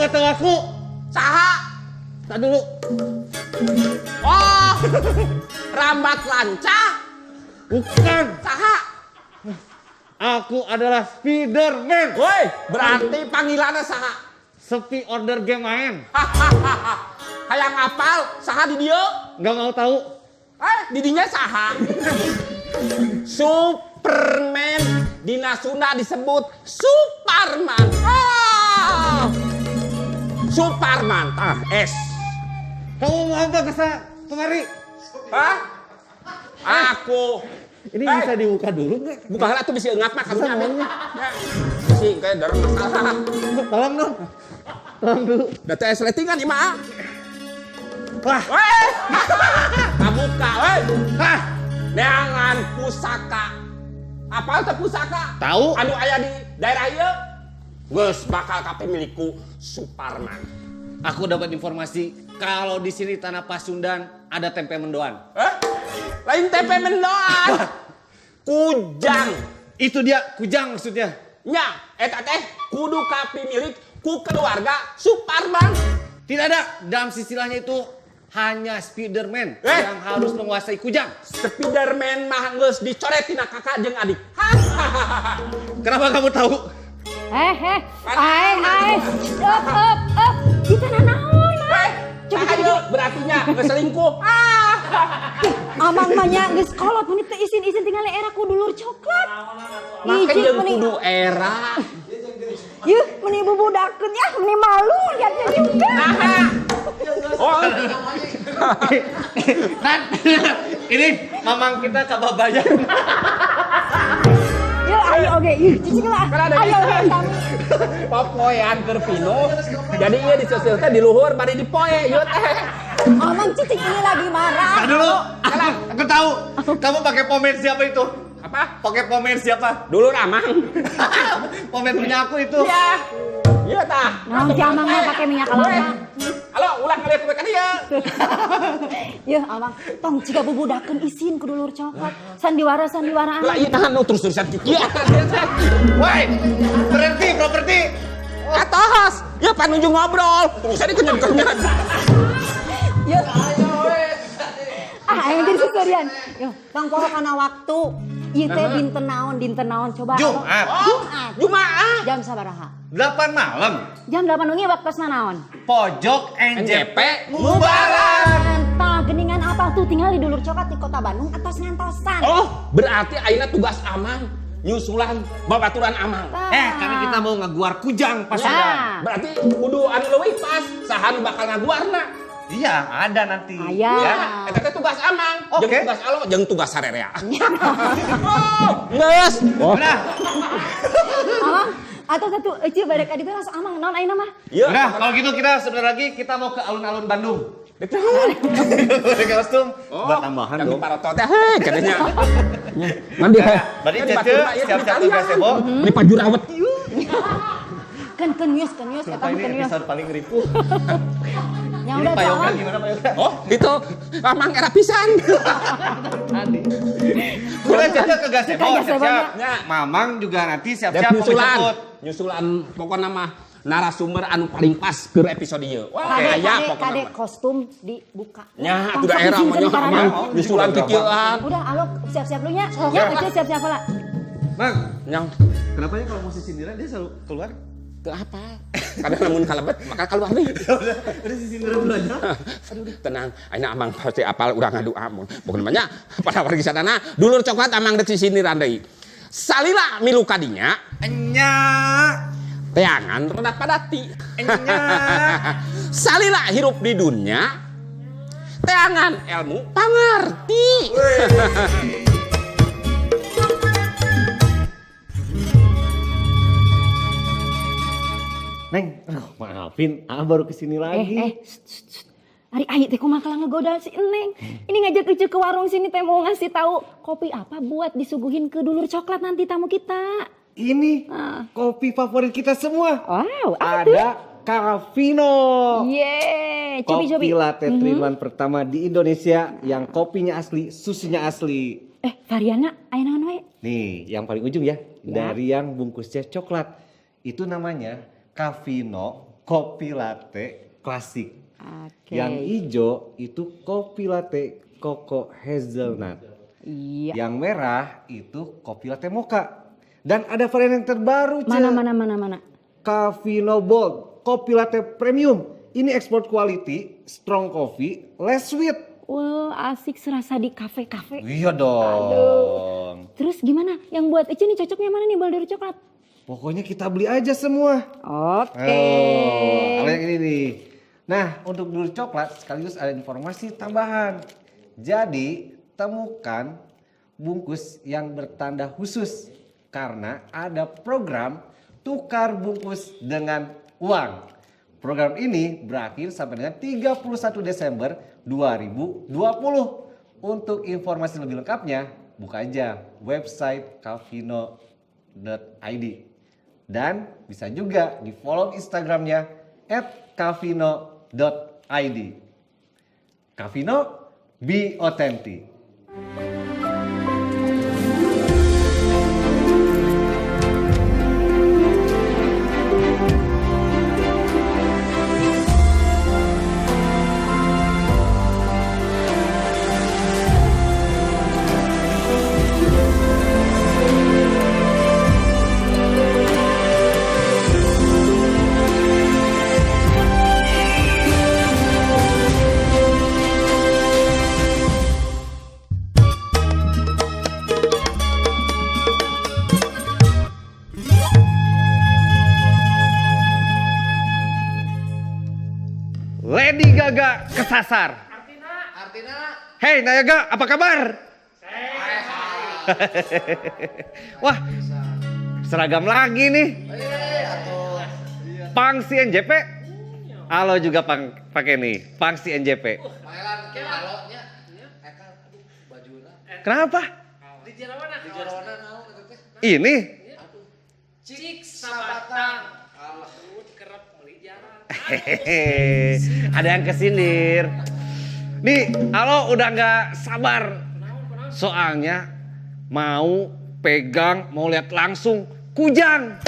nggak tahu aku? Saha? Tak dulu. Oh, Rambat Lancah. Bukan. Saha? Aku adalah Spiderman. Woi, berarti panggilannya saha? Sepi order game main. Hayang apal, saha di dia? Nggak mau tahu. Didinya saha? Superman. Dina Sunda disebut Superman. Superman, S. Kamu mau apa kemari? Hah? Aku. Ini bisa dibuka dulu nggak? Buka lah tuh bisa ngap mah kamu Bisa nyampe. maunya. Sih kayak darah masalah. Tolong dong. Tolong dulu. Data sletingan ima. Wah. Weh. Kabuka, weh. Hah. Neangan pusaka. Apal teh pusaka? Tahu. Anu aya di daerah ieu. Geus bakal kape milikku Superman. Aku dapat informasi kalau di sini tanah Pasundan ada tempe mendoan. Lain tempe mendoan. Kujang. Itu dia kujang maksudnya. Nya, eta teh kudu kapi milik ku keluarga Superman. Tidak ada. Dalam silsilahnya itu hanya Spiderman yang harus menguasai kujang. Spiderman mah geus dicoret tina kakak jeung adik. Kenapa kamu tahu? Hai. Up. Kita nanaon, Mang. Coba berarti nya geus selingkuh. Amang mah nya geus kolot meuni teh izin tinggal era ku dulur coklat. Make jeung kudu era. Yuh, meuni bubudakeun ya, meuni malu liatnya juga. Oh. Nan, ini mamang kita kababayan. Yuk, ayo oke, yuk cicing lah. Ayo kami. Popoean keur pino. Jadi ieu diceuceul teh di luhur bari dipoe ieu teh. Amang cicing ini lagi marah. Nah dulu, aku tahu. Kamu pakai pomade siapa itu? Apa? Pakai pomade siapa? Dulur Amang. Pomade punya aku itu. Iya. Iya tah. Naon si Amang mah pakai minyak kelapa. Halo, ulah kali aku ka dieu. Yeuh, Amang, tong ciga bubudakeun izin ku dulur coklat. Sandiwara Lah ieu nahan terus-terusan kieu. Woi, berhenti properti. Atas. Ya panuju ngobrol. Terus dikenyet-kenyet. Yuk. Ayo jadi seserian. Yuk, Bang Poro kana waktu. Ieu teh dinten naon coba. Jumat. Jumaah. Jam sabaraha? 8 malam. Jam 8 wengi waktunya naon? Pojok NJP Mubarak. Tah geningan apa tuh tinggal di dulur coklat di kota Bandung atas ngantosan. Oh, berarti ayeuna tugas Amang nyusulan babaturan Amang. Karena kita mau ngeguar kujang pas Ya. sudah. Berarti kudu anu leuwih pas sahan bakal ngaguarna. Iya, ada nanti. Aya. Ya, eta teh tugas Amang, Oke. jeung tugas Alo, jeung tugas Sarerea. Oh, geus. Udah, Amang, atau satu eci bade ka ditu langsung Amang naon ayeuna mah? Iya. udah. Kalau gitu kita sebentar lagi kita mau ke alun-alun Bandung. Pakai kostum. Buat tambahan Kami dong. parotot teh heuh kadenya. Mandi he. Berarti Cece siap-siap tugas ya, Bo. Di pajurawet ieu. Kan kenyus eta Ini kenyus. episode paling ripuh. Ya Ini udah Pak Yoga Amang. gimana Pak Yoga? Oh, itu Amang era pisan. Tadi. Udah Cece ke gazebo, Ke gazebo, siap-siap. ya. Mamang juga nanti Dan siap-siap mau menjemput. nyusulan pokoknya mah narasumber anu paling pas ke episode ieu. Wah, aya Kade pokoknya. kostum dibuka. Nya, Tong itu daerah sok mah izin Amang karena- nyusulan kikieuan. Udah, alo siap-siap lu nya. Ya. Ece siap-siap lah. Mang, Yang kenapa ya kalau musisi sindiran dia selalu keluar? ke apa? Kadang lamun kalebet maka keluar deui. Udah si sindiran dulu aja. Aduh, tenang. Aina Amang pasti apal urang ngadu amon. Pokona nya pada wargi sadana dulur coklat Amang deuk sisiniran deui. Salila milu kadinya Enya. teangan rodat padati. Enya. Salila hirup di dunia teangan ilmu pangarti. Neng, maafin, baru kesini lagi. Ari ayi teh kumaha kalah ngegoda si Neng. Ini ngajak Ece ke warung sini teh mau ngasih tahu kopi apa buat disuguhin ke dulur coklat nanti tamu kita. Ini kopi favorit kita semua. Wow, Ada Cafino. Yeay, Kopi cobi. latte 3-in-1 pertama di Indonesia yang kopinya asli, susunya asli. Variana aya naon wae? Nih, yang paling ujung ya, dari yang bungkusnya coklat. Itu namanya Cafino kopi latte klasik. Oke. Yang hijau itu kopi latte Coco Hazelnut. Iya. Yang merah itu kopi latte mocha. Dan ada varian yang terbaru, Ce. Mana. Cafino Bold, kopi latte premium. Ini export quality, strong coffee, less sweet. Wah, asik serasa di kafe-kafe. Iya dong. Terus gimana? Yang buat Ece nih cocoknya mana nih baldur coklat? Pokoknya kita beli aja semua. Oke. Kalau yang ini nih. Nah, untuk dulur coklat sekaligus ada informasi tambahan. Jadi, temukan bungkus yang bertanda khusus karena ada program tukar bungkus dengan uang. Program ini berakhir sampai dengan 31 Desember 2020. Untuk informasi lebih lengkapnya, buka aja website cavino.id. Dan bisa juga di follow Instagramnya @cavino.id. Cavino, be authentic. Lady Gaga kesasar. Artina. Hei Nayaga, apa kabar? Wah, seragam lagi nih. Pangsi NJP. Halo juga pakai nih, Pangsi NJP. Kenapa? Ini? Cik sabatang. Hehehe, ada yang kesindir. Nih, halo udah nggak sabar. Soalnya mau pegang, mau lihat langsung Kujang.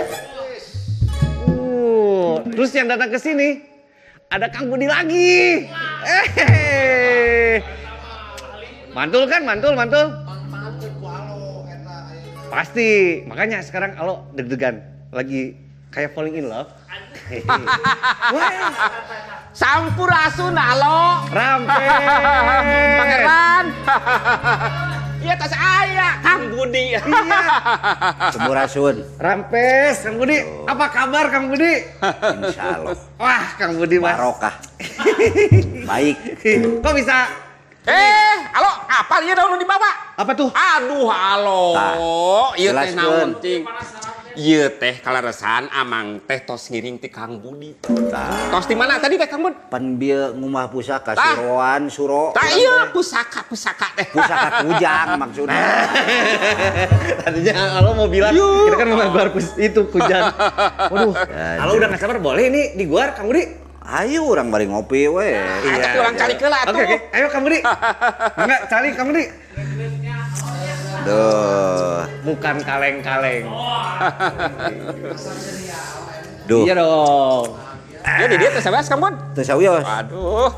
Terus yang datang ke sini ada Kang Budi lagi. Mantul kan, mantul. Pasti, makanya sekarang halo deg-degan, lagi kayak falling in love. Sampurasun halo. Rampes. Pangeran. Iya tas ayah Kang Budi. Iya. Sampurasun. Rampes, Kang Budi. Apa kabar Kang Budi? Insya Allah. Wah, Kang Budi mas. Barokah. Baik. Kok bisa? Halo, apa dia dong dibawa? Apa tuh? Aduh, halo. Ieu teh jelaskeun. naon cing? Ieu teh kalaresan amang teh tos ngiring ti Kang Budi. Tah. Tos di mana tadi teh Kang Bud? Pan bieu ngumah pusaka Tah. suroan suro. Tah ieu pusaka teh. Pusaka Kujang maksudnya. Tadinya Halo mau bilang kita kan mau ngeguar itu Kujang. Waduh, Halo udah nggak sabar boleh nih diguar Kang Budi? Ayo orang bari ngopi we. Tapi orang cari keula atuh. Oke, ayo Kang Budi. Enggak, cari Kang Budi. Duh. Bukan kaleng-kaleng. Duh. Iya dong. Jadi dia teh sabeas Kang Bud. Teu sawios. Aduh.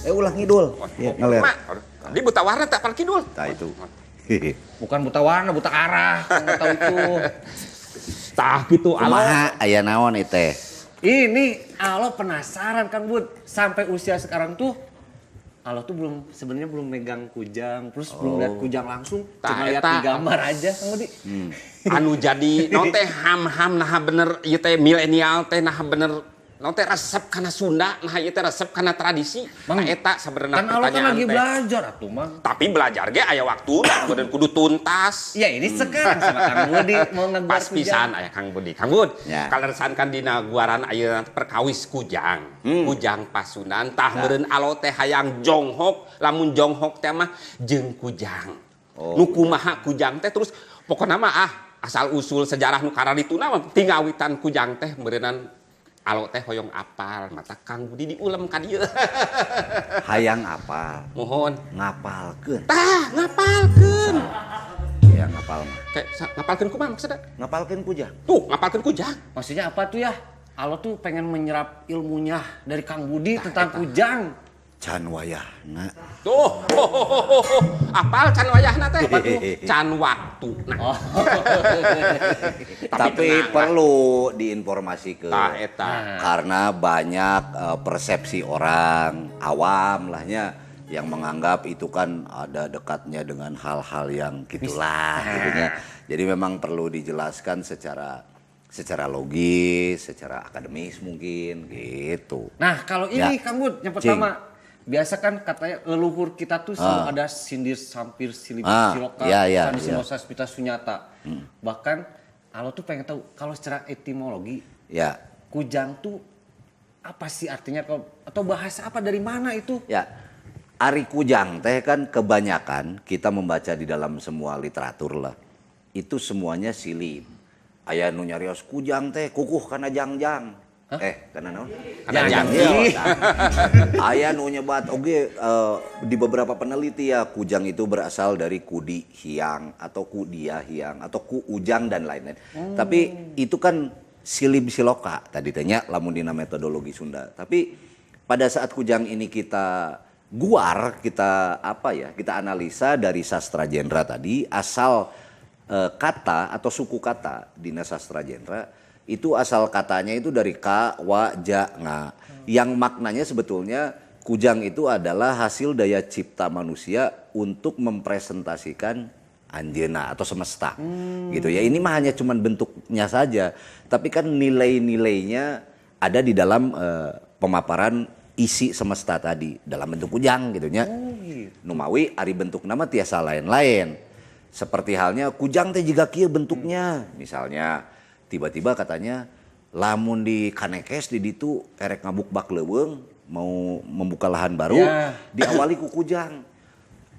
Ulah ngidul. Ya ngaler. Mak, di buta warna tak kidul. Tah itu. Bukan buta warna, buta arah. Nggak tahu itu. Tah gitu Kumaha aya naon ieu teh? Ini Alo penasaran Kang Bud, sampai usia sekarang tuh Alo tuh sebenarnya belum megang Kujang, terus belum lihat Kujang langsung, cuma lihat di gambar aja Kang Budi. Anu jadi non teh ham nah bener ieu teh milenial teh nah bener non teh resep kana Sunda nah ieu teh resep kana tradisi. Mang eta sabenerna Kan Alo kan pertanyaan lagi teh. belajar atuh Mang. Tapi belajar ge aya waktuna bener kudu tuntas. Ya ini sekarang sama Kang Budi mau ngeguar Pas pisan aya Kang Budi. Kang Bud, Ya. kaleresankan dina guaran ayeuna perkawis Kujang. Kujang Pasundan tah meureun Alo teh hayang jonghok, lamun jonghok teh mah jeung Kujang. Nu kumaha Kujang teh terus pokona mah asal usul sejarah nu karadituna mah tingawitan Kujang teh meureunan Alo teh hoyong apal mata Kang Budi diulem ka dieu. Hayang apal. Mohon. Ngapalkeun. Tah ngapalkeun. Ya ngapal mah. Kayak ngapalkeun kumaha maksudna? Ngapalkeun Kujang. Tuh, ngapalkeun Kujang. Maksudnya apa tuh ya? Alo tuh pengen menyerap ilmunya dari Kang Budi tentang kujang. Can wayahna. Tuh, apal can wayahna teh? Can waktu. Nah, Tapi tenang lah. perlu diinformasikan. Tah eta. Karena banyak persepsi orang awam lahnya yang menganggap itu kan ada dekatnya dengan hal-hal yang gitulah gitunya. Jadi memang perlu dijelaskan secara logis, secara akademis mungkin gitu. Nah, kalau Ya. ini Kang Bud, yang pertama, biasa kan katanya leluhur kita tuh selalu ada sindir sampir silip siloka, iya, sandi iya. simosa spita sunyata. Bahkan Alo tuh pengen tahu kalau secara etimologi Ya, kujang tuh apa sih artinya atau bahasa apa dari mana itu? ya. Ari kujang teh kan kebanyakan kita membaca di dalam semua literatur lah. Itu semuanya silip. Aya nu nyarios kujang teh kukuh kana jangjang. Kana naon? Kana janji. Iya. Aya nu nyebat oge di beberapa peneliti ya kujang itu berasal dari kudi hiang atau kudia hiang atau ku ujang dan lain-lain. Tapi itu kan silib siloka tadi tanya lamun dina metodologi Sunda. Tapi pada saat kujang ini kita kita analisa dari sastra jendra tadi asal kata atau suku kata dina sastra jendra itu asal katanya itu dari ka, wa, ja, nga. Yang maknanya sebetulnya kujang itu adalah hasil daya cipta manusia untuk mempresentasikan anjeuna atau semesta. Gitu ya. Ini mah hanya cuman bentuknya saja, tapi kan nilai-nilainya ada di dalam pemaparan isi semesta tadi dalam bentuk kujang gitu nya. Numawi ari bentuk nama tiasa lain-lain. Seperti halnya kujang teh jiga kieu bentuknya. Misalnya tiba-tiba katanya lamun di kanekes di ditu erek ngabukbak leuweung mau membuka lahan baru diawali ku kujang.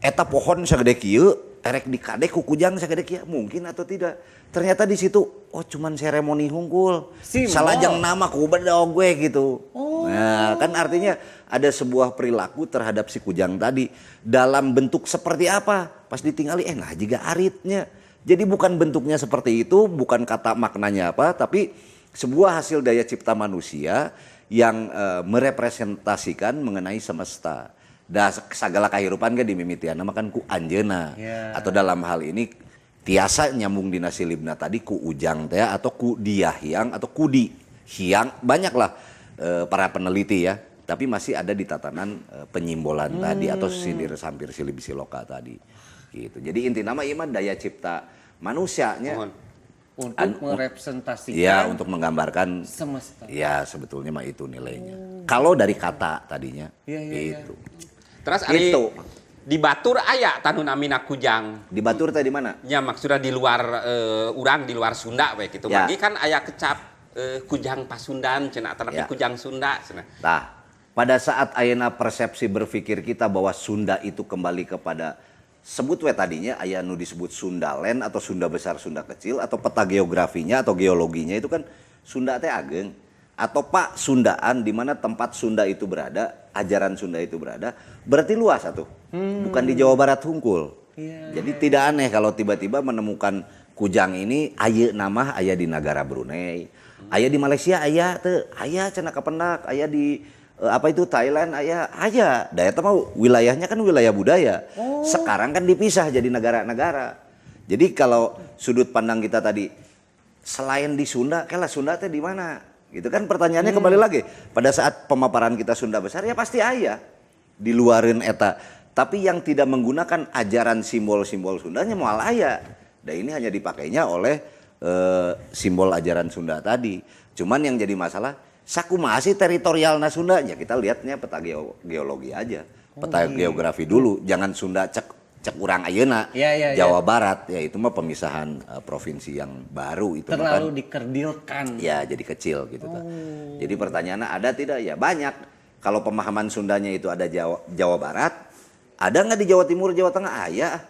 Eta pohon sagede kieu erek dikadek ku kujang sagede kieu mungkin atau tidak. Ternyata di situ oh cuman seremoni hungkul. Salajeng nama ku bedog we gitu. Nah, kan artinya ada sebuah perilaku terhadap si kujang tadi dalam bentuk seperti apa? Pas ditinggali nah jiga aritnya. Jadi bukan bentuknya seperti itu, bukan kata maknanya apa, tapi sebuah hasil daya cipta manusia yang merepresentasikan mengenai semesta. Da segala kehidupan kan dimimitian nama kan ku anjeuna. Atau dalam hal ini tiasa nyambung dina silibna tadi ku ujang teh atau ku dia hiang atau kudi hiang banyaklah para peneliti ya. Tapi masih ada di tatanan penyimbolan tadi atau sindir sampir silib siloka tadi. Gitu. Jadi inti nama iman daya cipta manusianya untuk merepresentasikan ya untuk menggambarkan semesta. Ya sebetulnya mah itu nilainya. Kalau dari kata tadinya itu. Terus ari Itu. di Batur aya tanu namina kujang. Di Batur tadi mana? Ya maksudnya di luar urang di luar Sunda we gitu. Ya. Magi kan aya kecap kujang Pasundan cenah tapi Ya. kujang Sunda cenah. Nah, pada saat ayeuna persepsi berpikir kita bahwa Sunda itu kembali kepada sebut we tadinya aya nu disebut Sundalen atau Sunda besar Sunda kecil atau peta geografinya atau geologinya itu kan Sunda teh ageng atau Pak Sundaan di mana tempat Sunda itu berada, ajaran Sunda itu berada, berarti luas atuh. Bukan di Jawa Barat hungkul. Jadi tidak aneh kalau tiba-tiba menemukan kujang ini aya nama aya di negara Brunei, aya di Malaysia aya teu, aya cenah kapendak, aya di apa itu Thailand aya daya teh mah wilayahnya kan wilayah budaya. Sekarang kan dipisah jadi negara-negara. Jadi kalau sudut pandang kita tadi selain di Sunda, kela Sunda teh di mana? Gitu kan pertanyaannya kembali lagi. Pada saat pemaparan kita Sunda besar ya pasti aya di luarin eta. Tapi yang tidak menggunakan ajaran simbol-simbol Sundanya moal aya. Dan ini hanya dipakainya oleh simbol ajaran Sunda tadi. Cuman yang jadi masalah sakumaha sih teritorialna Sunda? Ya kita lihatnya peta geologi aja. Peta geografi dulu, jangan Sunda cek urang ayeuna. Jawa Barat ya itu mah pemisahan provinsi yang baru itu terlalu dikerdilkan. Ya jadi kecil gitu. Jadi pertanyaannya ada tidak? Ya banyak. Kalau pemahaman Sundanya itu ada Jawa Barat, ada nggak di Jawa Timur, Jawa Tengah? Aya.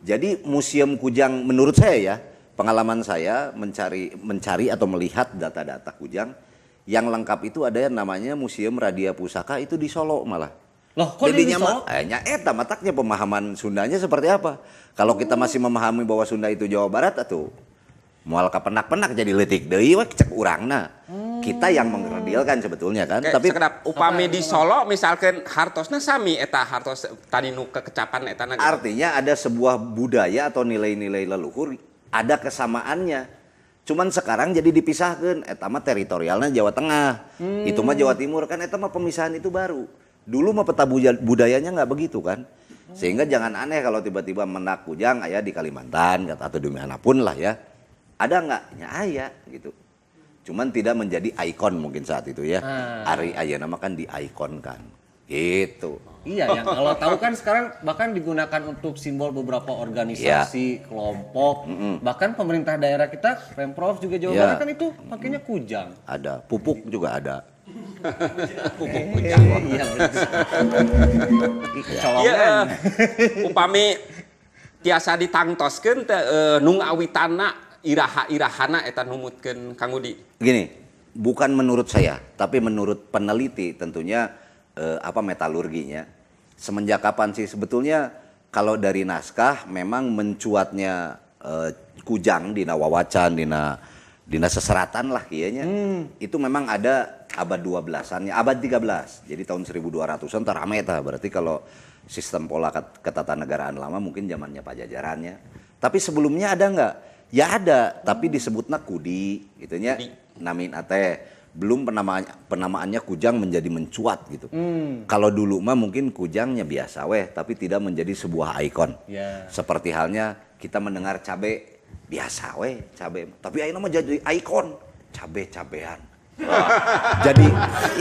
Jadi museum kujang menurut saya ya, pengalaman saya mencari atau melihat data-data kujang yang lengkap itu ada yang namanya Museum Radia Pusaka itu di Solo malah. Loh, kok di Solo? Eta mataknya pemahaman Sundanya seperti apa? Kalau kita masih memahami bahwa Sunda itu Jawa Barat atuh moal kapenak-penak jadi leutik deui we cek urangna. Kita yang mengerdilkan sebetulnya kan. Tapi Tapi sekedap upami di Solo misalkan hartosna sami eta hartos tadi nu kekecapan eta na. artinya ada sebuah budaya atau nilai-nilai leluhur, ada kesamaannya. Cuman sekarang jadi dipisahkan, eta mah teritorialnya Jawa Tengah, itu mah Jawa Timur, kan eta mah pemisahan itu baru. Dulu mah peta budayanya nggak begitu kan. Sehingga jangan aneh kalau tiba-tiba Menak Kujang aya di Kalimantan atau di manapun lah ya. Ada nggak? Ya aya gitu. Cuman tidak menjadi ikon mungkin saat itu ya. Ari ayeuna mah kan diikonkan. Gitu. Iya, yang kalau tahu kan sekarang bahkan digunakan untuk simbol beberapa organisasi, kelompok, bahkan pemerintah daerah kita, Pemprov juga Jawa Barat kan itu pakainya kujang. Ada, pupuk juga ada. Pupuk kujang. Iya, Iya, upami tiasa ditangtoskeun teh nung awitana iraha-irahana eta numutkeun Kang Udi. Gini, bukan menurut saya, tapi menurut peneliti tentunya metalurginya. Semenjak kapan sih sebetulnya kalau dari naskah memang mencuatnya kujang dina wawacan, dina seseratan lah kayaknya. Itu memang ada abad 12-annya, abad 13. Jadi tahun 1200-an rame tah. Berarti kalau sistem pola ketatanegaraan lama mungkin zamannya Pajajarannya. Tapi sebelumnya ada nggak? Ya ada, tapi disebutnya kudi, gitunya. Namin ate. Belum penamaannya kujang menjadi mencuat gitu. Kalau dulu mah mungkin kujangnya biasa tapi tidak menjadi sebuah ikon. Seperti halnya kita mendengar cabe biasa cabe. Tapi ayeuna mah jadi ikon, cabe-cabean. Jadi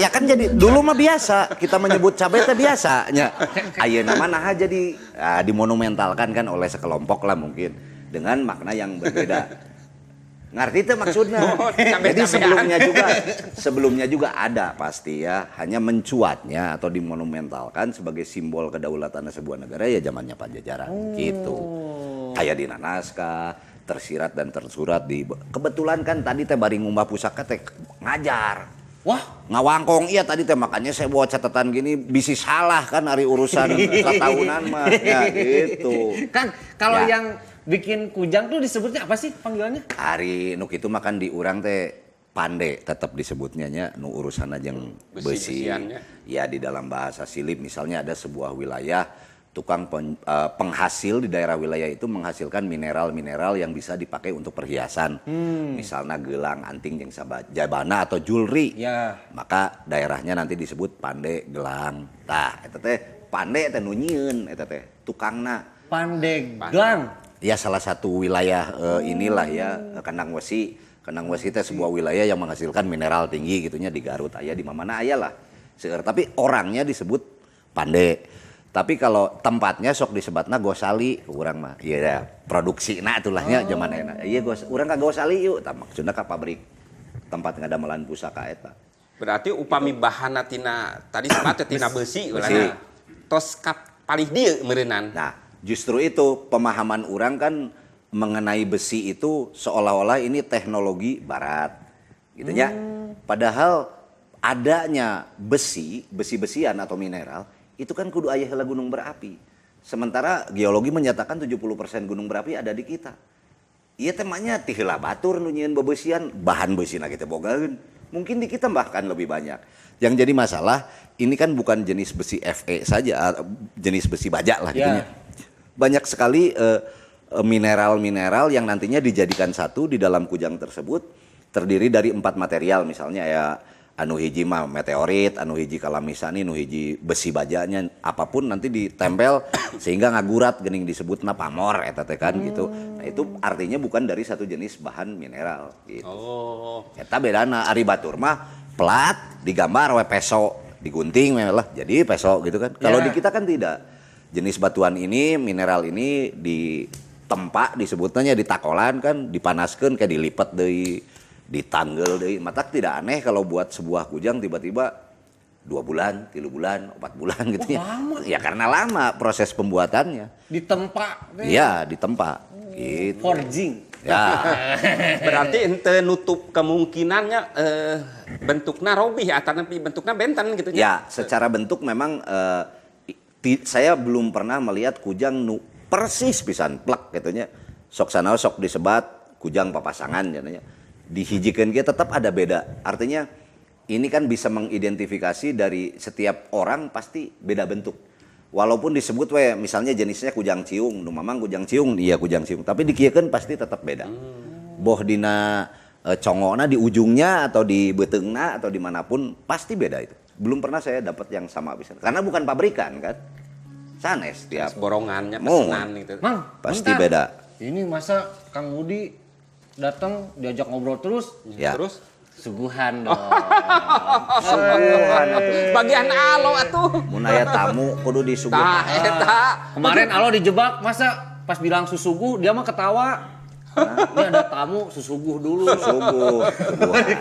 ya kan jadi dulu mah biasa kita menyebut cabe teh biasanya. Ayeuna mah nah jadi dimonumentalkan kan oleh sekelompok lah mungkin dengan makna yang berbeda. Ngerti itu maksudnya. Jadi sebelumnya juga ada pasti ya, hanya mencuatnya atau dimonumentalkan sebagai simbol kedaulatan sebuah negara ya zamannya Pajajaran gitu. Aya dina naskah, tersirat dan tersurat di kebetulan kan tadi teh bari ngumbah pusaka teh ngajar. Wah, ngawangkong iya tadi teh makanya saya bawa catatan gini bisi salah kan hari urusan setahunan mah ya gitu. Kan kalau yang bikin kujang tuh disebutnya apa sih panggilannya? Ari nu kitu makan di urang teh pande tetap disebutnya nya nu urusan aja yang besi. Ya di dalam bahasa Silip misalnya ada sebuah wilayah tukang penghasil di daerah wilayah itu menghasilkan mineral-mineral yang bisa dipakai untuk perhiasan. Misalnya gelang, anting, jeung jabana atau jewelry. Maka daerahnya nanti disebut pande gelang. Tah eta teh pande teh nu nyieun eta teh tukangna. Pandeglang. Ya salah satu wilayah inilah ya Kandang Wesi. Kandang Wesi itu sebuah wilayah yang menghasilkan mineral tinggi gitunya di Garut aya di mana aya lah. Tapi orangnya disebut Pande. Tapi kalau tempatnya sok disebutna Gosali urang mah. Iya produksina tulahnya zaman enak. Iya urang ka Gosali yuk tah maksudna ka pabrik tempat ngadamelan pusaka eta. Berarti upami bahanna tina tadi sebutna tina besi ulana. Tos palih dieu meureunnan. Nah, justru itu pemahaman orang kan mengenai besi itu seolah-olah ini teknologi barat gitu ya. Padahal adanya besi-besian atau mineral itu kan kudu aya heula gunung berapi. Sementara geologi menyatakan 70% gunung berapi ada di kita. Ieu temanya ti heula batur nu nyieun bebesian, bahan besina kita bogaeun. Mungkin di kita bahkan lebih banyak. Yang jadi masalah ini kan bukan jenis besi Fe saja, jenis besi baja lah gitunya. Banyak sekali mineral-mineral yang nantinya dijadikan satu di dalam kujang tersebut terdiri dari 4 material misalnya ya anu hiji mah meteorit, anu hiji kalamisani, anu hiji besi bajanya apapun nanti ditempel sehingga ngagurat geuning disebutna pamor eta teh kan gitu. Nah itu artinya bukan dari satu jenis bahan mineral gitu. Eta bedana ari batur mah plat digambar we peso digunting lah jadi peso gitu kan. Kalau di kita kan tidak. Jenis batuan ini, mineral ini ditempa disebutnya ditakolan kan, dipanaskan kayak dilipat deui, ditanggel deui. Matak tidak aneh kalau buat sebuah kujang tiba-tiba 2 bulan, 3 bulan, 4 bulan gitu ya. Ya karena lama proses pembuatannya. Ditempa. Iya, ditempa. Gitu. Forging. Ya. Berarti ente nutup kemungkinannya bentuknya robih atau bentuknya benten gitu ya. Secara bentuk memang saya belum pernah melihat kujang nu persis pisan plek gitunya. Sok sanaos sok disebat kujang papasangan jadinya. dihijikeun ge tetap ada beda. Artinya ini kan bisa mengidentifikasi dari setiap orang pasti beda bentuk. Walaupun disebut we misalnya jenisnya kujang ciung, nu mamang kujang ciung, iya kujang ciung, tapi dikiekeun pasti tetap beda. Boh dina congona di ujungnya atau di beteungna atau dimanapun pasti beda itu. Belum pernah saya dapat yang sama bisa. Karena bukan pabrikan kan. Sanes tiap borongannya pesanan itu. Mang, pasti bentar. beda. Ini masa Kang Budi datang diajak ngobrol terus? Ya. Terus Suguhan dong. Suguhan atuh. bagian alo atuh. Mun aya tamu kudu Tah disuguhan. eta. Kemarin Alo dijebak, masa pas bilang susuguh dia mah ketawa. Ini ada tamu susuguh dulu. Suguh.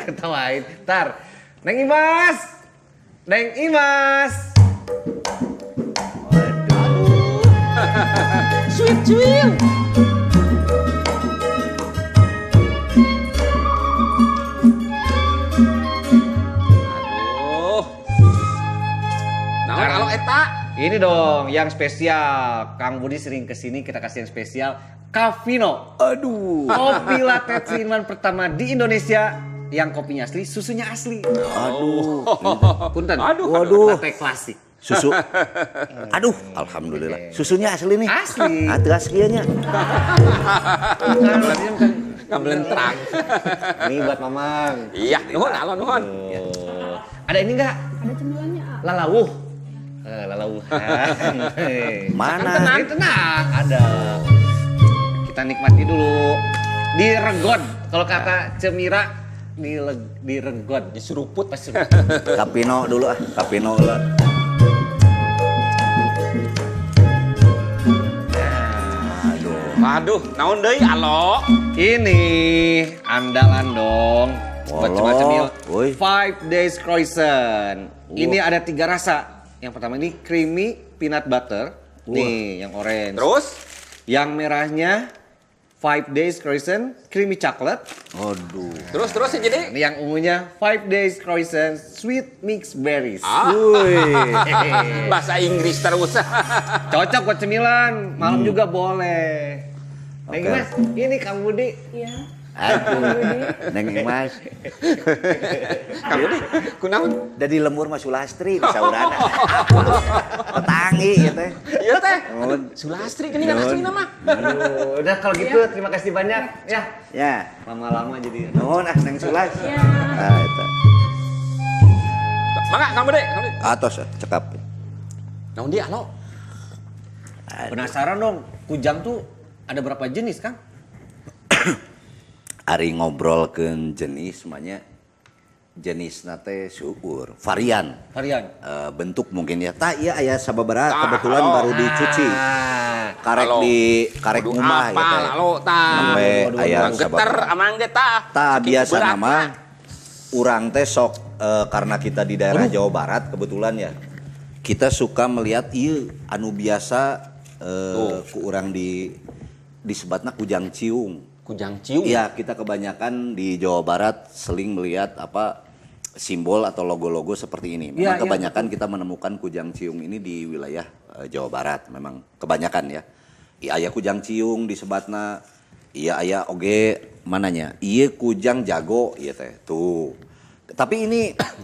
Ketawain. Tar, Neng Imas. Neng Imas. Sweet cuil. Aduh. Naon alo eta? Ini dong yang spesial. Kang Budi sering kesini, kita kasih yang spesial. Cafino. Aduh. Kopi latte 3-in-1 pertama di Indonesia. Yang kopinya asli, susunya asli. Aduh. Punten. Waduh. Latte klasik. Susu. Aduh, alhamdulillah. Susunya asli nih. Asli. Atuh aslinya. Ngamlentrang. Ini buat Mamang. Iya, nuhun alo nuhun. Oh. Ada ini enggak? Ada cemilannya. Lalawuh. Lalawuhan. Mana? Tenang, tenang. Ada. Kita nikmati dulu. Diregon. Kalau kata Cemira, diregon. Diseruput. Kapino dulu ah. Kapino lah. Waduh, naon deui alo? Ini andalan dong. Buat Walah, cemil. woi. 5 days croissant. Ini ada 3 rasa. Yang pertama ini creamy peanut butter. Nih, yang orange. Terus Yang merahnya 5 days croissant creamy chocolate. Aduh. terus jadi Ini yang ungunya 5 days croissant sweet mixed berries. bahasa Inggris terus. Cocok buat cemilan. Malam juga boleh. Neng Oke. Mas, ini Kang Budi. Iya. Aduh. Neng Imas. Kamu nih, kunaon? Dari lembur mah Sulastri di saurana. Petangi ya teh. Iya teh. Nuhun. Sulastri gini kan asli nama. Aduh, udah kalau gitu terima kasih banyak ya. Ya. Lama-lama jadi. Nuhun ah Neng Sulas. Ya. Ah eta. Mangga kamu deh, kamu deh. Atos cekap. Naon dia alo? Penasaran dong, kujang tuh ada berapa jenis, Kang? Ari ngobrolkeun jenis semuanya jenis nate seueur varian. Varian. Bentuk mungkin ya. Tah iya aya sababaraha Tah, kebetulan alo. baru dicuci. Karek Alo. di karek Kudu rumah ya apal, teh. alo tah. Sampai aya Mang geter amang ge tah. Tah Saking biasa berat, nama tah. urang teh sok karena kita di daerah Jawa Barat kebetulan ya. Kita suka melihat ieu anu biasa ku urang disebatna kujang ciung. Kujang ciung. Iya, kita kebanyakan di Jawa Barat sering melihat apa simbol atau logo-logo seperti ini. Memang Iya, kebanyakan kita menemukan kujang ciung ini di wilayah Jawa Barat. Memang kebanyakan ya. Iya aya kujang ciung disebatna. Iya aya oge mananya. Iya kujang jago ieu teh. Tuh. Tapi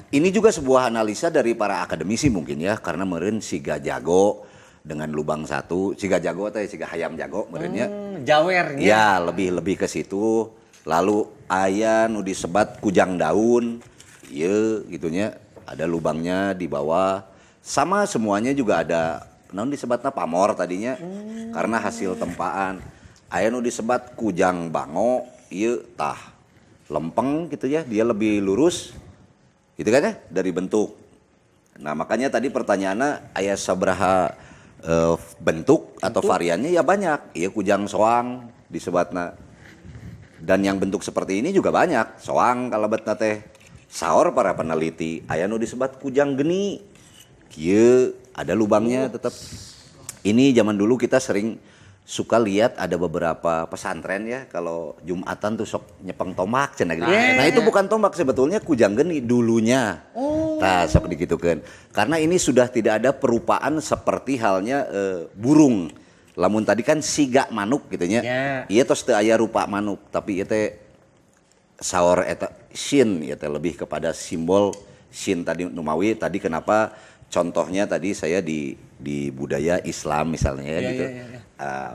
ini juga sebuah analisa dari para akademisi mungkin ya, karena meureun siga jago dengan lubang satu, siga jago teh siga hayam jago meureunnya. Jawernya. Ya, lebih ke situ. Lalu aya nu disebat kujang daun. Ieu gitunya, ada lubangnya di bawah. Sama semuanya juga ada naon disebatna pamor tadinya. Karena hasil tempaan. Aya nu disebat kujang bango, ieu tah lempeng gitu ya, dia lebih lurus. Gitu kan ya dari bentuk. Nah, makanya tadi pertanyaannya aya sabaraha bentuk atau variannya ya banyak. Iya kujang soang disebatna. Dan yang bentuk seperti ini juga banyak. Soang kalebetna teh. Saor para peneliti aya nu disebat kujang geni. Kieu ada lubangnya tetap. Ini zaman dulu kita sering suka lihat ada beberapa pesantren ya kalau Jumatan tuh sok nyepeng tombak cenah gitu. Nah, itu bukan tombak sebetulnya kujang geni dulunya. Nah, sok digitukeun. Karena ini sudah tidak ada perupaan seperti halnya burung. Lamun tadi kan siga manuk gitu nya. Ya. Ieu tos teu aya rupa manuk, tapi ieu teh saor eta shin ya teh lebih kepada simbol shin tadi Numawi tadi kenapa contohnya tadi saya di budaya Islam misalnya ya gitu.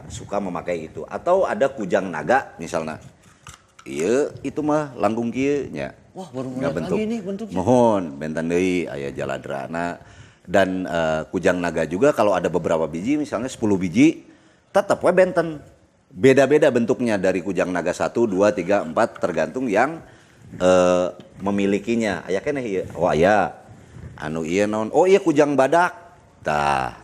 Suka memakai itu atau ada kujang naga misalnya. Iya itu mah langkung kieu nya. Wah, baru ngeliat lagi nih bentuknya. Mohon benten deui aya jaladrana dan kujang naga juga kalau ada beberapa biji misalnya 10 biji tetap we benten. Beda-beda bentuknya dari kujang naga 1, 2, 3, 4 tergantung yang memilikinya. Aya keneh ieu. Oh aya. Anu ieu naon? Oh iya kujang badak. Tah.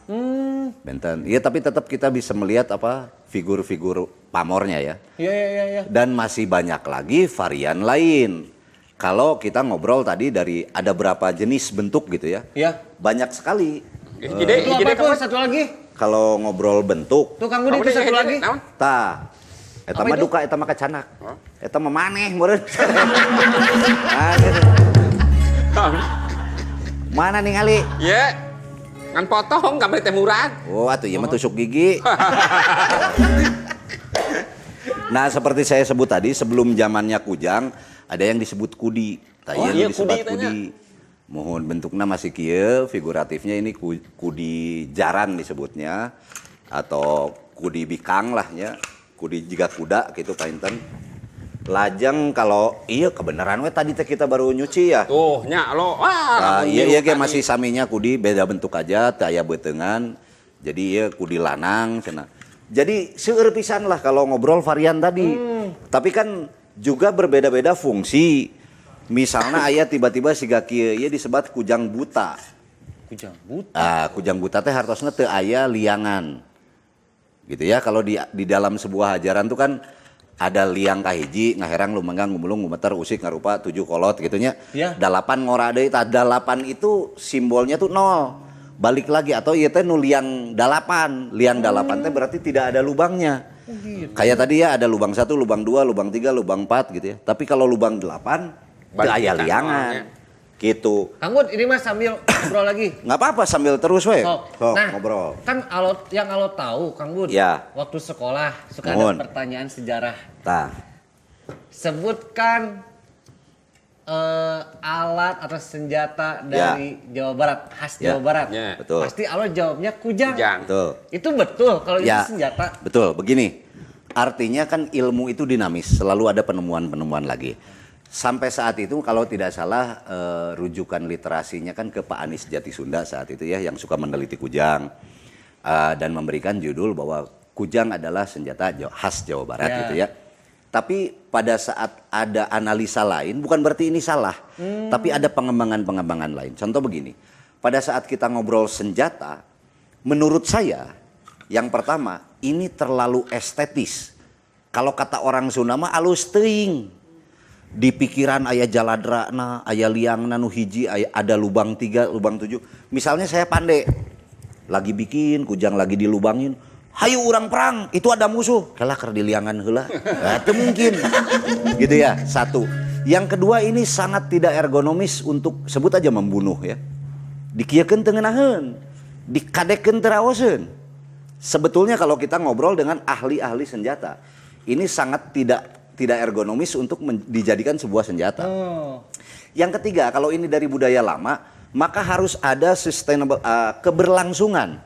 Benten. Iya tapi tetap kita bisa melihat apa figur-figur pamornya ya. Iya. Dan masih banyak lagi varian lain. Kalau kita ngobrol tadi dari ada berapa jenis bentuk gitu ya. Iya. Banyak sekali. Itu apa itu satu lagi? Kalau ngobrol bentuk, Tuh Kang Budi itu satu lagi. tah. Eta mah duka, eta mah kacanak. Eta mah maneh meureun. Mana nih kali? Ya, ngan potong nggak beli teh murah. Oh, atuh ieu mah tusuk gigi. Nah, seperti saya sebut tadi, sebelum zamannya kujang, ada yang disebut kudi. Iya, disebut kudi kudi. Mohon bentuknya masih kieu, figuratifnya ini kudi jaran disebutnya atau kudi bikang lah ya. Kudi juga kuda gitu painten. Lajeng kalau iya kebenaran we tadi teh kita baru nyuci ya. Tuh, nya lo. Wah, Iya ge masih saminya kudi beda bentuk aja, teu aya beuteungan. Jadi ieu kudi lanang cenah. Jadi seueur pisan lah kalau ngobrol varian tadi. Tapi kan juga berbeda-beda fungsi. Misalnya aya tiba-tiba siga kieu ieu disebut kujang buta. Kujang buta. Kujang buta teh hartosna teu aya liangan. Gitu ya, kalau di dalam sebuah ajaran tuh kan ada liang kahiji ngaherang lumenggang ngumulung ngumeter usik ngarupa 7 kolot gitu nya. Ya. 8 ngora deui tah 8 itu simbolnya tuh 0. Balik lagi atau ieu teh nu liang 8. Liang 8 teh berarti tidak ada lubangnya. Gitu. Kayak tadi ya ada lubang 1, lubang 2, lubang 3, lubang 4 gitu ya. Tapi kalau lubang 8 teu aya liangan. Gitu. Kang Bud, ini mah sambil ngobrol lagi. Nggak apa-apa sambil terus we. Sok. Sok, Nah, ngobrol. kan yang Alot tahu, Kang Bud. Ya. Waktu sekolah suka Mohon. ada pertanyaan sejarah. Tah. Sebutkan alat atau senjata dari Jawa Barat, khas Ya. Jawa Barat. Ya. Betul. Pasti Alot jawabnya kujang. Kujang. Betul. Itu betul kalau Ya. itu senjata. Betul, begini. Artinya kan ilmu itu dinamis, selalu ada penemuan-penemuan lagi. Sampai saat itu kalau tidak salah rujukan literasinya kan ke Pak Anis Jatisunda saat itu ya yang suka meneliti kujang dan memberikan judul bahwa kujang adalah senjata khas Jawa Barat Ya. gitu ya. Tapi pada saat ada analisa lain bukan berarti ini salah, tapi ada pengembangan-pengembangan lain. Contoh begini, pada saat kita ngobrol senjata, menurut saya yang pertama ini terlalu estetis. Kalau kata orang Sunda mah alus teuing. Di pikiran aya jaladrana, aya liangna nu hiji, ada lubang 3, lubang 7. Misalnya saya pandai lagi bikin kujang lagi dilubangin, hayu urang perang, itu ada musuh. Kalah keur diliangan heula. Itu mungkin. Gitu ya, satu. Yang kedua ini sangat tidak ergonomis untuk sebut aja membunuh ya. Dikieukeun teu ngeunaheun, dikadekeun teu raoseun. Sebetulnya kalau kita ngobrol dengan ahli-ahli senjata, ini sangat tidak ergonomis untuk dijadikan sebuah senjata. Yang ketiga, kalau ini dari budaya lama, maka harus ada sustainable keberlangsungan.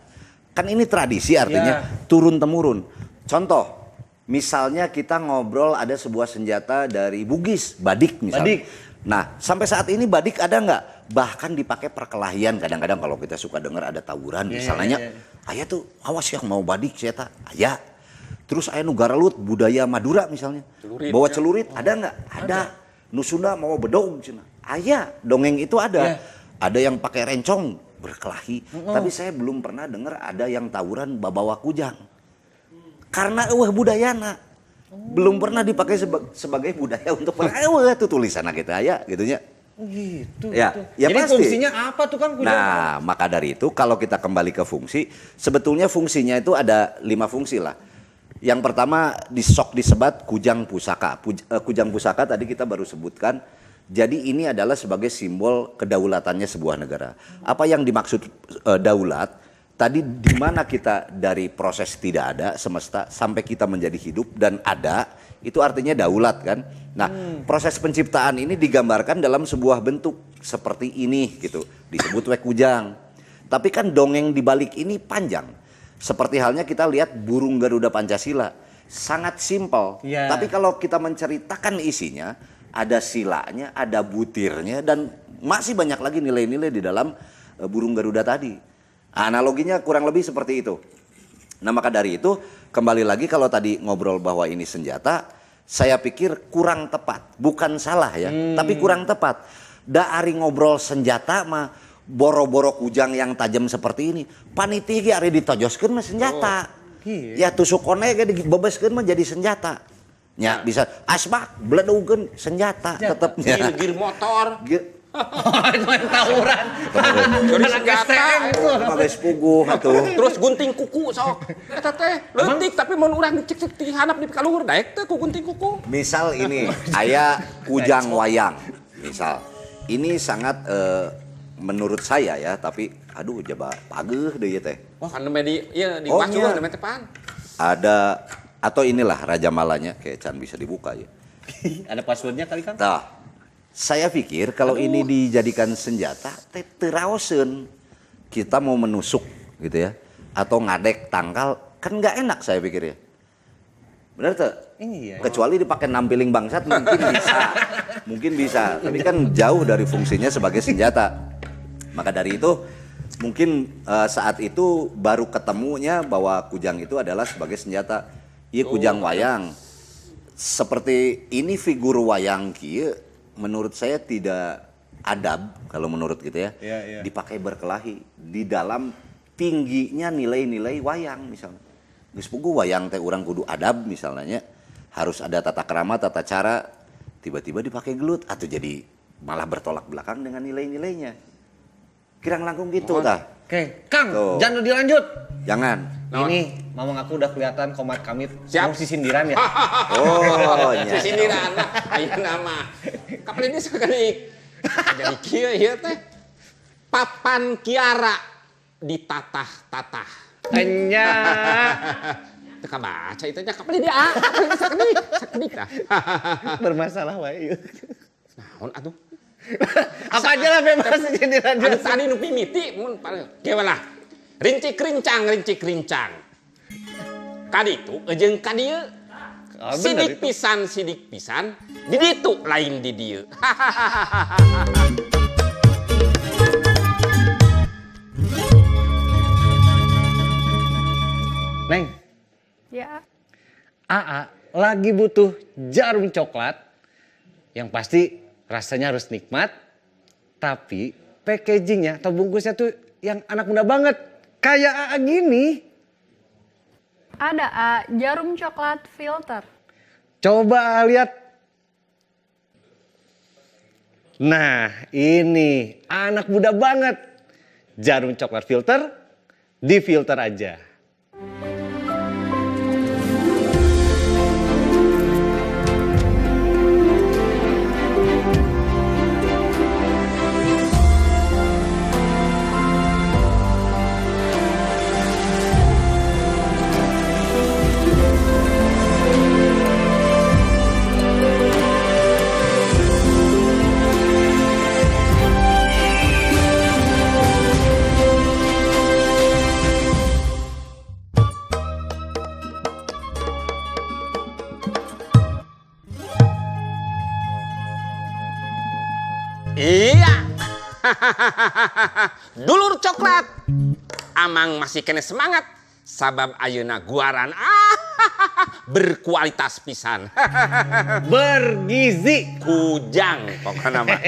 Kan ini tradisi artinya turun temurun. Contoh, misalnya kita ngobrol ada sebuah senjata dari Bugis, badik misalnya. Badik. Nah, sampai saat ini badik ada nggak? Bahkan dipakai perkelahian kadang-kadang kalau kita suka dengar ada tawuran misalnya. Aya tuh, awas ya mau badik saya aya. Terus aya nu garalut budaya Madura misalnya. Celurit, bawa ya. celurit ada nggak? Ada. Nu Sunda mau bedog cenah. Aya, dongeng itu ada. Ada yang pakai rencong berkelahi. Tapi saya belum pernah dengar ada yang tawuran bawa kujang. Karena budayana. Belum pernah dipakai sebagai budaya untuk tuh tulisan kita aya gitunya. Gitu. Ya, gitu. ya Jadi pasti. fungsinya apa tuh Kang kujang? Nah, maka dari itu kalau kita kembali ke fungsi, sebetulnya fungsinya itu ada 5 fungsi lah. Yang pertama disebat kujang pusaka. Kujang pusaka tadi kita baru sebutkan. Jadi ini adalah sebagai simbol kedaulatannya sebuah negara. Apa yang dimaksud daulat? Tadi di mana kita dari proses tidak ada semesta sampai kita menjadi hidup dan ada, itu artinya daulat kan. Nah, proses penciptaan ini digambarkan dalam sebuah bentuk seperti ini gitu, disebut wek kujang. Tapi kan dongeng di balik ini panjang. Seperti halnya kita lihat burung Garuda Pancasila, sangat simpel. Iya. Tapi kalau kita menceritakan isinya, ada silanya, ada butirnya, dan masih banyak lagi nilai-nilai di dalam burung Garuda tadi. Analoginya kurang lebih seperti itu. Nah, maka dari itu kembali lagi kalau tadi ngobrol bahwa ini senjata, saya pikir kurang tepat. Bukan salah ya, tapi kurang tepat. Dari ngobrol senjata mah boro-boro kujang yang tajam seperti ini. Panitia ari ditojoskeun mah senjata. Ya tusukone ge dibebeskeun mah jadi senjata. Ya bisa asbak bledugkeun senjata tetepnya. Gear motor. Itu main tawuran. Jadi senjata. Sebagai sepuguh atuh. Terus gunting kuku sok. Eta teh leutik tapi mun urang dicek di handap di kaluhur daek teh ku gunting kuku. Misal ini aya kujang wayang. Misal ini sangat menurut saya ya, tapi aduh coba pageuh deui teh. Wah, anu di ieu di Oh, wacu iya. anu teh pan. Ada atau inilah Raja Malanya kayak can bisa dibuka ya. Ada passwordnya kali Kang? Nah, saya pikir kalau ini dijadikan senjata, teh teraoseun kita mau menusuk gitu ya, atau ngadek tangkal, kan nggak enak saya pikir ya. Benar tuh? Iya. Kecuali dipakai nampiling bangsat mungkin bisa, mungkin bisa. Tapi kan jauh dari fungsinya sebagai senjata. Maka dari itu mungkin saat itu baru ketemunya bahwa kujang itu adalah sebagai senjata. Iya kujang wayang. Seperti ini figur wayang kieu menurut saya tidak adab kalau menurut gitu ya. Iya. Dipakai berkelahi di dalam tingginya nilai-nilai wayang misalnya. Geus puguh wayang teh urang kudu adab misalnya. Harus ada tata krama, tata cara. Tiba-tiba dipakai gelut atau jadi malah bertolak belakang dengan nilai-nilainya. Kirang langkung gitu tah. Oke, Kang, Tuh. jangan dilanjut. Jangan. Naon? Ini mamang aku udah kelihatan komat kamit. Siap. Mau si sindiran ya. Oh, nya. Sindiran aya nama. Kapan ini sekali jadi kieu ieu teh papan kiara ditatah-tatah. Enya. Teka baca itu nya kapan ini kapan ini sakeudik tah. Bermasalah wae. Naon atuh? Apa aja lah bebas sindiran. Anu tadi nu mimiti mun gimana? Rincik-rincang. Kadi itu jeung ka dieu. Sidik pisan, di ditu lain di dieu. Neng, Ya. AA lagi butuh jarum coklat yang pasti rasanya harus nikmat, tapi packagingnya atau bungkusnya tuh yang anak muda banget, kayak AA gini. Ada jarum coklat filter. Coba lihat. Nah, ini anak muda banget. Jarum coklat filter, difilter aja. Iya. Dulur coklat. Amang masih kena semangat sabab ayeuna guaran berkualitas pisan. Bergizi. Kujang pokoknya mah.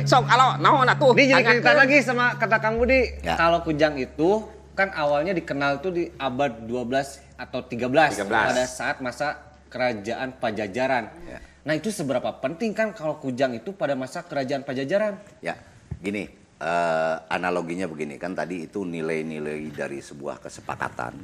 Sok alo naon atuh? Ini jadi Tanyakeun. cerita lagi sama kata Kang Budi. Ya. Kalau kujang itu kan awalnya dikenal itu di abad 12 atau 13. 13. Pada saat masa kerajaan Pajajaran. Ya. Nah itu seberapa penting kan kalau kujang itu pada masa kerajaan Pajajaran? Ya, gini, analoginya begini kan tadi itu nilai-nilai dari sebuah kesepakatan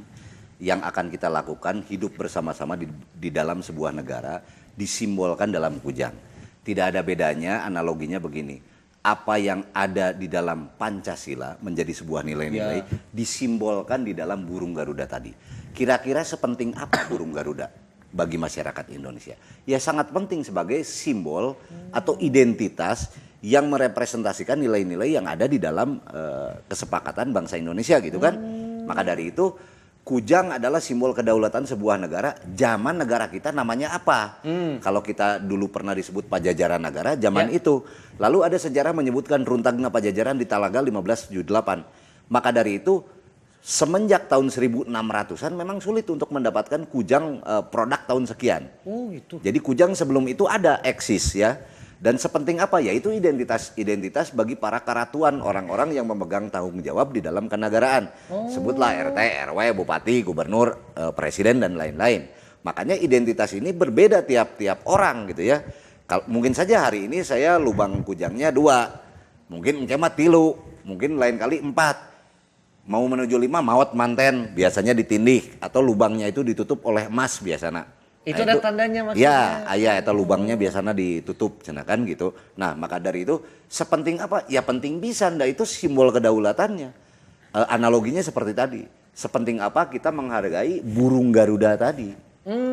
yang akan kita lakukan hidup bersama-sama di dalam sebuah negara disimbolkan dalam kujang. Tidak ada bedanya, analoginya begini. Apa yang ada di dalam Pancasila menjadi sebuah nilai-nilai disimbolkan di dalam burung Garuda tadi. Kira-kira sepenting apa burung Garuda? bagi masyarakat Indonesia? Ya sangat penting sebagai simbol atau identitas yang merepresentasikan nilai-nilai yang ada di dalam kesepakatan bangsa Indonesia gitu kan. Maka dari itu kujang adalah simbol kedaulatan sebuah negara. Zaman negara kita namanya apa? Kalau kita dulu pernah disebut Pajajaran Negara, zaman itu. Lalu ada sejarah menyebutkan runtagnya Pajajaran di Talaga 1578. Maka dari itu semenjak tahun 1600-an memang sulit untuk mendapatkan kujang produk tahun sekian. Oh itu. Jadi kujang sebelum itu ada eksis ya. Dan sepenting apa ya itu identitas bagi para karatuan, orang-orang yang memegang tanggung jawab di dalam kenegaraan. Sebutlah RT, RW, bupati, gubernur, presiden dan lain-lain. Makanya identitas ini berbeda tiap-tiap orang gitu ya. Mungkin saja hari ini saya lubang kujangnya 2, mungkin mah 3, mungkin lain kali 4. Mau menuju 5 maot manten biasanya ditindih atau lubangnya itu ditutup oleh emas biasanya. Itu ada tandanya maksudnya. Ya, ayah eta lubangnya biasanya ditutup cenah kan gitu. Nah, maka dari itu sepenting apa? Ya penting bisa ndak itu simbol kedaulatannya. Analoginya seperti tadi. Sepenting apa kita menghargai burung Garuda tadi.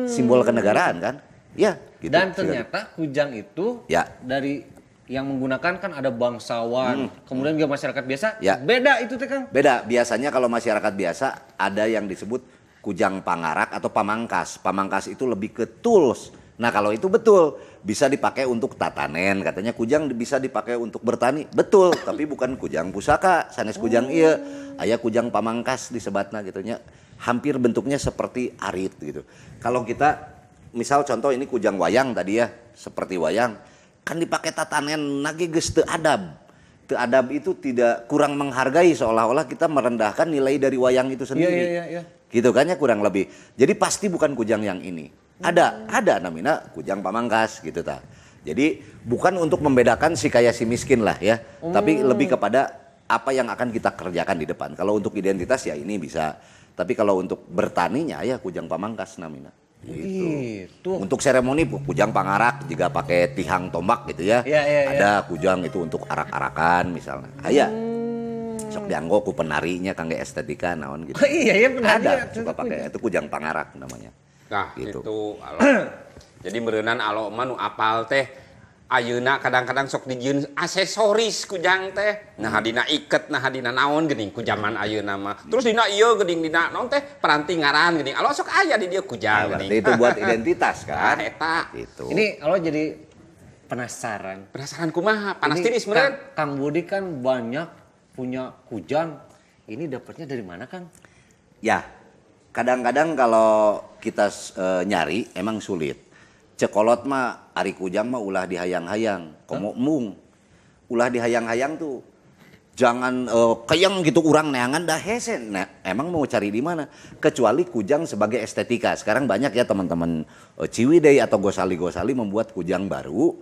Simbol kenegaraan kan? Ya, gitu. Dan ternyata kujang itu Ya. dari yang menggunakan kan ada bangsawan, kemudian juga masyarakat biasa. Ya. Beda itu teh Kang. Beda, biasanya kalau masyarakat biasa ada yang disebut kujang pangarak atau pamangkas. Pamangkas itu lebih ke tools. Nah kalau itu betul, bisa dipakai untuk tatanen. Katanya kujang bisa dipakai untuk bertani. Betul, tapi bukan kujang pusaka. Sanes kujang iya, aya kujang pamangkas disebatna gitu nya. Hampir bentuknya seperti arit gitu. Kalau kita misal contoh ini kujang wayang tadi ya, seperti wayang. Kan dipakai tatanen lagi geus teu adab. Teu adab itu tidak kurang menghargai seolah-olah kita merendahkan nilai dari wayang itu sendiri. Iya. Gitu kan ya kurang lebih. Jadi pasti bukan kujang yang ini. Ada namanya kujang pamangkas gitu ta. Jadi bukan untuk membedakan si kaya si miskin lah ya, tapi lebih kepada apa yang akan kita kerjakan di depan. Kalau untuk identitas ya ini bisa. Tapi kalau untuk bertaninya ya kujang pamangkas namanya. Gitu. Untuk seremoni kujang pangarak juga pakai tihang tombak gitu ya. Ada kujang itu untuk arak-arakan misalnya. Aya. Sok dianggo ku penarinya kangge estetika naon gitu. Iya penari. Ada suka pakai itu kujang pangarak namanya. Nah, Gitu. itu alo. Jadi meureunnan alo mah nu apal teh ayeuna kadang-kadang sok dijieun aksesoris kujang teh. Nah, dina iket, nah dina naon geuning ku zaman ayeuna mah. Terus dina ieu geuning dina naon teh peranti ngaran geuning. Alo sok aya di dieu kujang Nah, geuning. berarti itu buat identitas kan. Eta. Gitu. Ini kalau jadi penasaran. Penasaran kumaha? Panas Ini tiris meureun. Kang Budi kan banyak punya kujang. Ini dapatnya dari mana Kang? Ya, kadang-kadang kalau kita nyari emang sulit. Cekolot mah ari kujang mah ulah dihayang-hayang, komo mung. Ulah dihayang-hayang tuh. Jangan kayang gitu urang neangan dah hese. Nah, emang mau cari di mana? Kecuali kujang sebagai estetika. Sekarang banyak ya teman-teman Ciwidey atau gosali-gosali membuat kujang baru,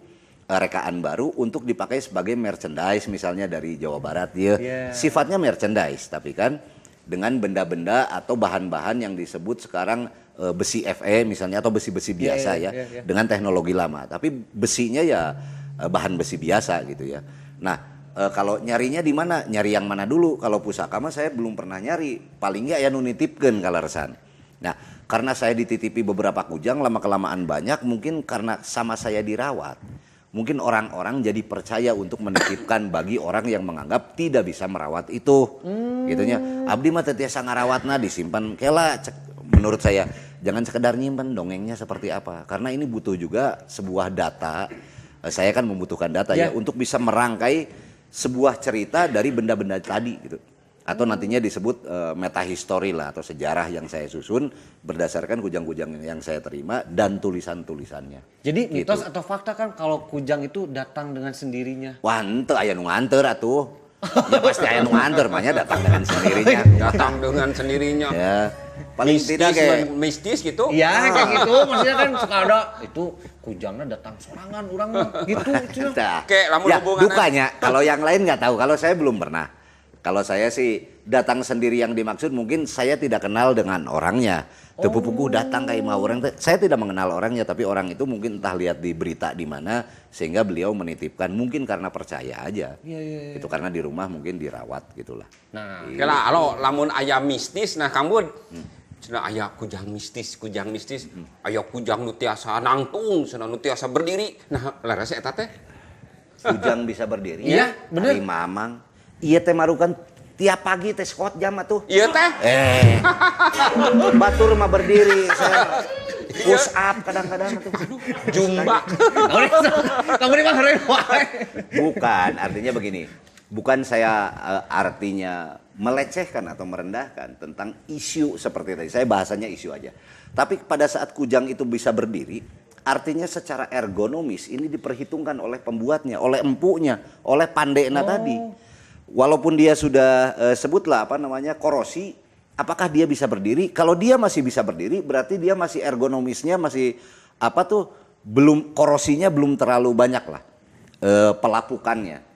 rekaan baru untuk dipakai sebagai merchandise misalnya dari Jawa Barat ya. Sifatnya merchandise tapi kan dengan benda-benda atau bahan-bahan yang disebut sekarang besi Fe misalnya atau besi-besi biasa dengan teknologi lama. Tapi besinya ya bahan besi biasa gitu ya. Nah, kalau nyarinya di mana? Nyari yang mana dulu? Kalau pusaka mah saya belum pernah nyari. Paling nggak ya nu nitipkeun kalaresan. Nah, karena saya dititipi beberapa kujang lama-kelamaan banyak mungkin karena sama saya dirawat. Mungkin orang-orang jadi percaya untuk menitipkan bagi orang yang menganggap tidak bisa merawat itu. Gitunya. Abdi mah teu tiasa ngarawatna disimpan kela. Menurut saya jangan sekedar nyimpen dongengnya seperti apa. Karena ini butuh juga sebuah data. Saya kan membutuhkan data ya untuk bisa merangkai sebuah cerita dari benda-benda tadi gitu. Atau nantinya disebut metahistory lah atau sejarah yang saya susun berdasarkan kujang-kujang yang saya terima dan tulisan-tulisannya. Jadi gitu. mitos atau fakta kan kalau kujang itu datang dengan sendirinya. Wah ente aya nu nganter atuh. Ya pasti aya nu nganter makanya datang dengan sendirinya. Datang dengan sendirinya. Ya. Paling tidak kayak mistis gitu. Iya kayak gitu. Maksudnya kan suka ada itu kujangnya datang sorangan orang gitu. Nah, Kayak lamun ya, hubungannya. dukanya kalau yang lain nggak tahu. Kalau saya belum pernah. Kalau saya sih datang sendiri yang dimaksud mungkin saya tidak kenal dengan orangnya. Tepupuku datang kayak mau orang. Saya tidak mengenal orangnya tapi orang itu mungkin entah lihat di berita di mana sehingga beliau menitipkan mungkin karena percaya aja. Itu karena di rumah mungkin dirawat gitulah. Nah, Kela alo lamun aya mistis nah Kang Bud. cenah aya kujang mistis. Aya kujang nu tiasa nangtung, cenah nu tiasa berdiri. Nah, laras eta teh. Kujang bisa berdiri. Iya, bener. Ari mamang. Iya teh marukan tiap pagi teh skot jam atuh. Ieu teh. Batur mah berdiri saya. Push up kadang-kadang atuh. Jumba. Kamu ini mah keren wae. Bukan, artinya begini. Bukan saya artinya melecehkan atau merendahkan tentang isu seperti tadi. Saya bahasanya isu aja. Tapi pada saat kujang itu bisa berdiri, artinya secara ergonomis ini diperhitungkan oleh pembuatnya, oleh empunya, oleh pandena tadi. Walaupun dia sudah sebutlah apa namanya korosi, apakah dia bisa berdiri? Kalau dia masih bisa berdiri, berarti dia masih ergonomisnya masih apa tuh belum korosinya belum terlalu banyak lah pelapukannya.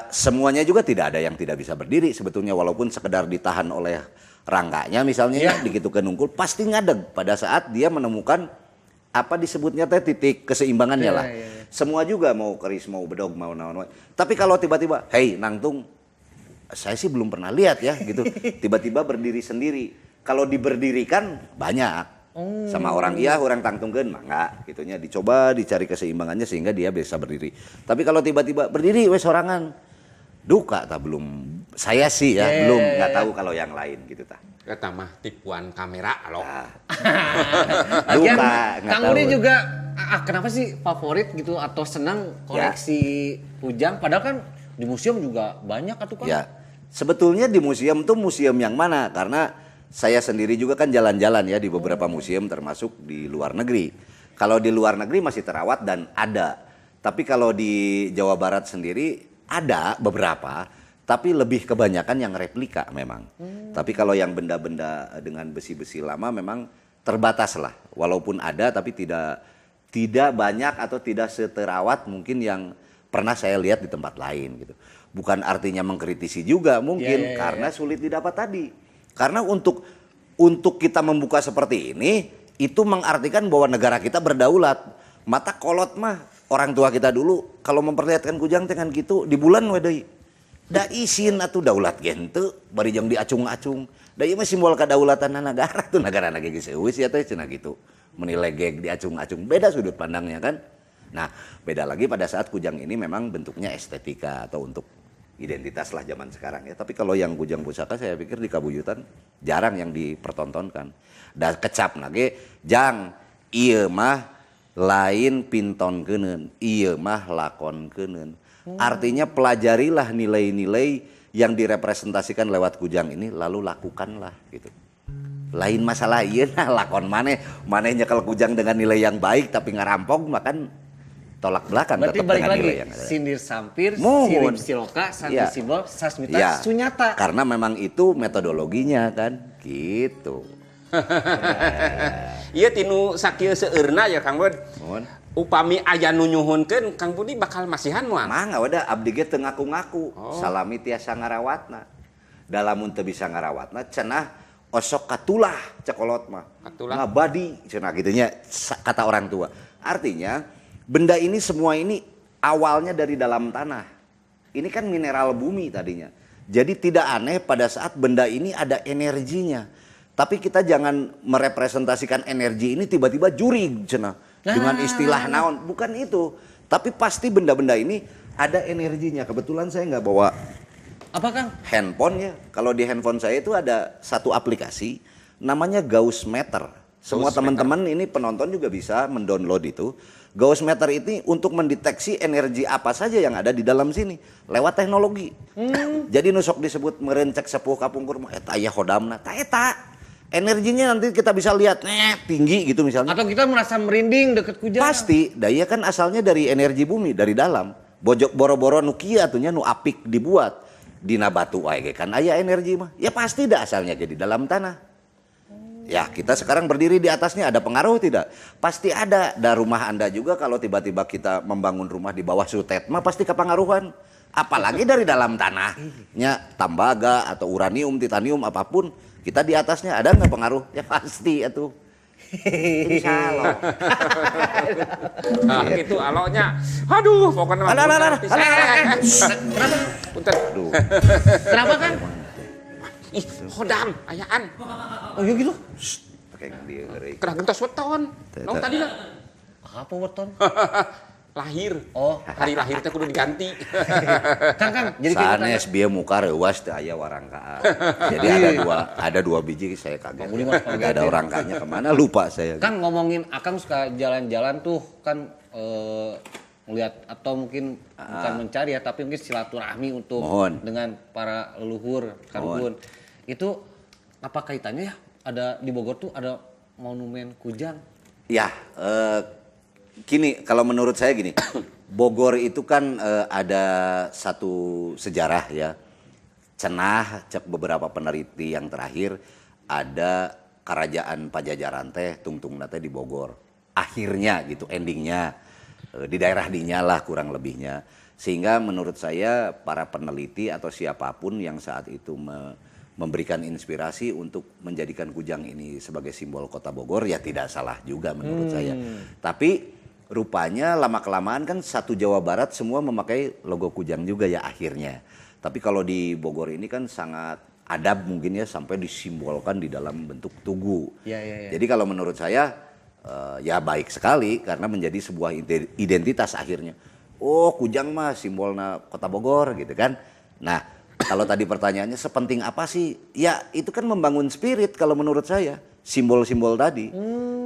Semuanya juga tidak ada yang tidak bisa berdiri sebetulnya walaupun sekedar ditahan oleh rangganya misalnya begitu kenungkul pasti ngadeg pada saat dia menemukan apa disebutnya teh titik keseimbangannya lah. Semua juga mau keris mau bedog mau naon. Tapi kalau tiba-tiba hey nangtung saya sih belum pernah lihat ya gitu. Tiba-tiba berdiri sendiri. Kalau diberdirikan banyak. Sama orang iya orang tangtungkeun mah enggak gitunya dicoba dicari keseimbangannya sehingga dia bisa berdiri. Tapi kalau tiba-tiba berdiri we sorangan duka tak belum saya sih ya belum nggak tahu kalau yang lain gitu tah. Eta mah tipuan kamera alo. Duka nggak Kang tahu. Udi juga kenapa sih favorit gitu atau senang koleksi kujang padahal kan di museum juga banyak atuh Kang. Ya. Sebetulnya di museum tuh museum yang mana? Karena saya sendiri juga kan jalan-jalan ya di beberapa museum termasuk di luar negeri. Kalau di luar negeri masih terawat dan ada. Tapi kalau di Jawa Barat sendiri ada beberapa, tapi lebih kebanyakan yang replika memang. Tapi kalau yang benda-benda dengan besi-besi lama memang terbatas lah. Walaupun ada tapi tidak banyak atau tidak seterawat mungkin yang pernah saya lihat di tempat lain gitu. Bukan artinya mengkritisi juga mungkin karena sulit didapat tadi. Karena untuk kita membuka seperti ini itu mengartikan bahwa negara kita berdaulat. Mata kolot mah orang tua kita dulu kalau memperlihatkan kujang dengan gitu di bulan we deui. Da isin atuh daulat gente bari jeung diacung-acung. Da ieu mah simbol kadaulatan negara tuh negara geus eueus ya teh cenah gitu. Menilai geg diacung-acung beda sudut pandangnya kan. Nah, beda lagi pada saat kujang ini memang bentuknya estetika atau untuk identitas lah zaman sekarang ya. Tapi kalau yang kujang pusaka saya pikir di Kabuyutan jarang yang dipertontonkan. Dan kecap nage jang ieu mah lain pintonkeun, ieu mah lakonkeun. Artinya pelajarilah nilai-nilai yang direpresentasikan lewat kujang ini lalu lakukanlah gitu. Lain masalah ieu nah lakon maneh nyekel kujang dengan nilai yang baik tapi ngarampok makan tolak belakang. Berarti balik lagi sindir sampir, sirip siloka, santi simbol, sasmita sunyata. Karena memang itu metodologinya kan, gitu. Iya tinu sakieu seueurna ya Kang Bud. Upami aya nu nyuhunkeun Kang Budi bakal masihan moal. Mangga wada abdi ge teu ngaku-ngaku. Salami tiasa ngarawatna. Dalamun teu bisa ngarawatna cenah osok katulah cekolot mah. Katulah. Ngabadi cenah gitunya kata orang tua. Artinya benda ini semua ini awalnya dari dalam tanah. Ini kan mineral bumi tadinya. Jadi tidak aneh pada saat benda ini ada energinya. Tapi kita jangan merepresentasikan energi ini tiba-tiba jurig cenah dengan istilah naon. Bukan itu. Tapi pasti benda-benda ini ada energinya. Kebetulan saya nggak bawa apa Kang? Handphone ya. Kalau di handphone saya itu ada satu aplikasi namanya Gaussmeter. Semua teman-teman ini penonton juga bisa mendownload itu. Gaussmeter ini untuk mendeteksi energi apa saja yang ada di dalam sini lewat teknologi. Jadi nusok disebut merencek sepuh kapungkur mah eta aya hodamna. Ta eta. Energinya nanti kita bisa lihat tinggi gitu misalnya. Atau kita merasa merinding deket kujang. Pasti, daya kan asalnya dari energi bumi, dari dalam. Bojok boro-boro nu kieu atunya nu apik dibuat. Dina batu wae kan aya energi mah. Ya pasti dah asalnya jadi dalam tanah. Ya kita sekarang berdiri di atasnya ada pengaruh tidak? Pasti ada. Dan rumah Anda juga kalau tiba-tiba kita membangun rumah di bawah sutet mah pasti kepengaruhan. Apalagi dari dalam tanahnya tembaga atau uranium, titanium apapun. Kita di atasnya ada nggak pengaruh? Ya pasti itu. Insyaallah. Nah, gitu alonya. Aduh, pokoknya Kenapa? Punten. Aduh. Kenapa Kang? Ih, hodam ayaan. Oh iya gitu. Kayak dia ngeri. Kerah gentos weton. Naon tadi lah? Apa weton? Lahir. Oh, Hari lahir teh kudu diganti. Kang, jadi kita Sanes bieu muka reuas teu aya warangkaan. Jadi ada dua biji saya kaget. Enggak ada warangkanya kemana lupa saya. kan ngomongin Akang suka jalan-jalan tuh kan ngeliat atau mungkin bukan mencari ya tapi mungkin silaturahmi untuk Mohon. dengan para leluhur kan Bun. Itu apa kaitannya ya? Ada di Bogor tuh ada monumen Kujang. Ya, gini, kalau menurut saya gini, Bogor itu kan ada satu sejarah ya. Cenah, cek beberapa peneliti yang terakhir, ada kerajaan Pajajaran teh tungtungna teh di Bogor. Akhirnya gitu, endingnya di daerah dinya lah kurang lebihnya. Sehingga menurut saya para peneliti atau siapapun yang saat itu memberikan inspirasi untuk menjadikan Kujang ini sebagai simbol kota Bogor ya tidak salah juga menurut saya. Tapi rupanya lama-kelamaan kan satu Jawa Barat semua memakai logo Kujang juga ya akhirnya. Tapi kalau di Bogor ini kan sangat adab mungkin ya sampai disimbolkan di dalam bentuk tugu. Jadi kalau menurut saya ya baik sekali karena menjadi sebuah identitas akhirnya. Oh Kujang mah simbolnya kota Bogor gitu kan. Nah kalau tadi pertanyaannya sepenting apa sih? Ya itu kan membangun spirit kalau menurut saya. Simbol-simbol tadi.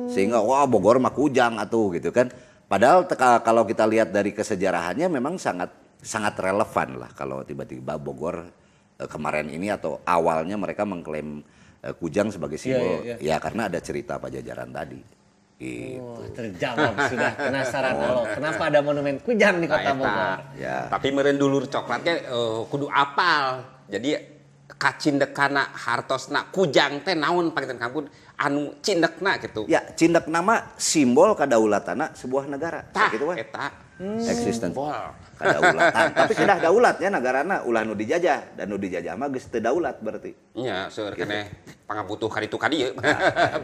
Sehingga wah Bogor mah Kujang atuh gitu kan. Padahal kalau kita lihat dari kesejarahannya memang sangat relevan lah. Kalau tiba-tiba Bogor kemarin ini atau awalnya mereka mengklaim Kujang sebagai simbol. Ya karena ada cerita Pajajaran tadi. Gitu. Oh, terjawab sudah penasaran lo. Kenapa ada monumen Kujang di kota Bogor? Ya. Tapi meureun dulur coklatnya kudu apal. Jadi kacindekana hartosna Kujang teh naon pangitan kampung anu cindekna gitu. Ya, cindak nama simbol kadaulatana sebuah negara. Tah Gitu we. eta Existence. simbol. Kadaulatan. Tapi kedah daulat ya negarana ulah nu dijajah dan nu dijajah mah geus teu daulat berarti. Nya seueur keneh pangabutuh kaditu kadieu.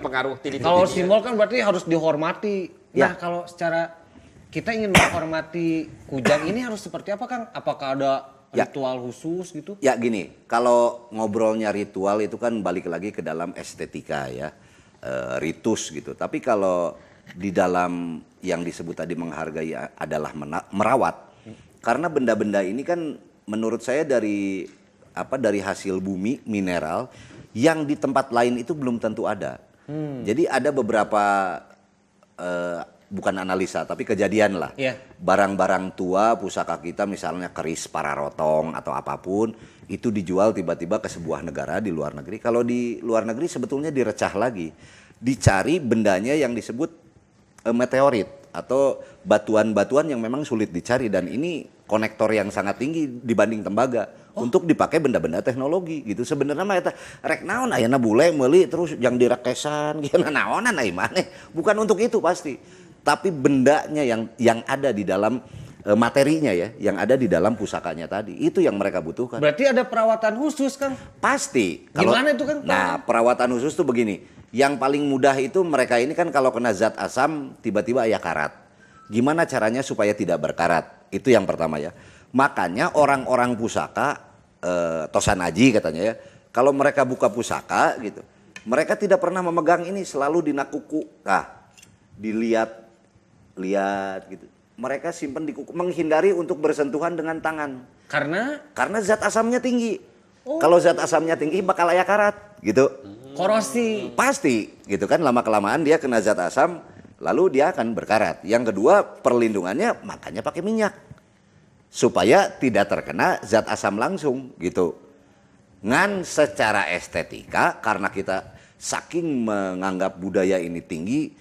Pengaruh ti ditu. Kalau simbol kan berarti harus dihormati. Nah, kalau secara kita ingin menghormati Kujang ini harus seperti apa, Kang? Apakah ada ritual khusus gitu? Ya gini, kalau ngobrolnya ritual itu kan balik lagi ke dalam estetika ya, ritus gitu. Tapi kalau di dalam yang disebut tadi menghargai adalah merawat. Karena benda-benda ini kan menurut saya dari hasil bumi mineral yang di tempat lain itu belum tentu ada. Jadi ada beberapa bukan analisa tapi kejadian lah. Barang-barang tua pusaka kita misalnya keris pararotong atau apapun itu dijual tiba-tiba ke sebuah negara di luar negeri. Kalau di luar negeri sebetulnya direcah lagi. Dicari bendanya yang disebut meteorit atau batuan-batuan yang memang sulit dicari dan ini konektor yang sangat tinggi dibanding tembaga untuk dipakai benda-benda teknologi gitu. Sebenarnya mah eta rek naon ayeuna bule meuli terus yang direkesan gimana naonan ai maneh. Bukan untuk itu pasti. Tapi bendanya yang ada di dalam materinya ya, yang ada di dalam pusakanya tadi itu yang mereka butuhkan. Berarti ada perawatan khusus, Kang? Pasti. Gimana itu, Kang? Nah, perawatan khusus tuh begini. Yang paling mudah itu mereka ini kan kalau kena zat asam tiba-tiba aya karat. Gimana caranya supaya tidak berkarat? Itu yang pertama ya. Makanya orang-orang pusaka Tosan Aji katanya ya. Kalau mereka buka pusaka gitu, mereka tidak pernah memegang ini, selalu dina kuku. Nah, dilihat gitu. Mereka simpan di kuku, menghindari untuk bersentuhan dengan tangan. Karena zat asamnya tinggi. Kalau zat asamnya tinggi bakal aya karat gitu. Korosi. Pasti gitu kan, lama-kelamaan dia kena zat asam lalu dia akan berkarat. Yang kedua perlindungannya makanya pakai minyak. Supaya tidak terkena zat asam langsung gitu. Ngan secara estetika karena kita saking menganggap budaya ini tinggi,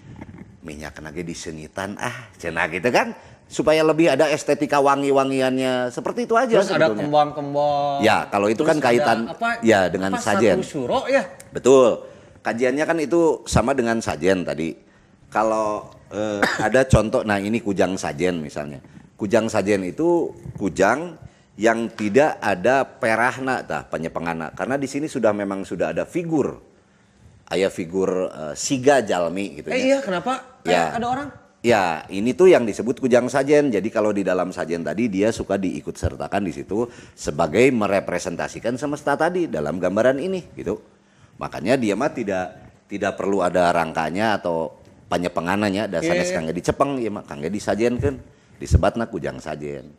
minyak kena disenitan cenah gitu kan. Supaya lebih ada estetika wangi-wangiannya, seperti itu aja. Terus sebetulnya. ada kembang-kembang. Ya, kalau itu kan kaitan ya dengan sajen. Satu syuro ya. Betul. Kajiannya kan itu sama dengan sajen tadi. Kalau ada contoh, nah ini kujang sajen misalnya. Kujang sajen itu kujang yang tidak ada perahna penyepengana. Karena di sini memang sudah ada figur. Aya figur siga jalmi gitu ya. Iya, kenapa? Ya. Ada orang? Ya, ini tuh yang disebut kujang sajen. Jadi kalau di dalam sajen tadi dia suka diikut sertakan di situ sebagai merepresentasikan semesta tadi dalam gambaran ini gitu. Makanya dia mah tidak perlu ada rangkanya atau panyepengananya da sanes kangge dicepeng ieu mah kangge disajenkeun disebatna kujang sajen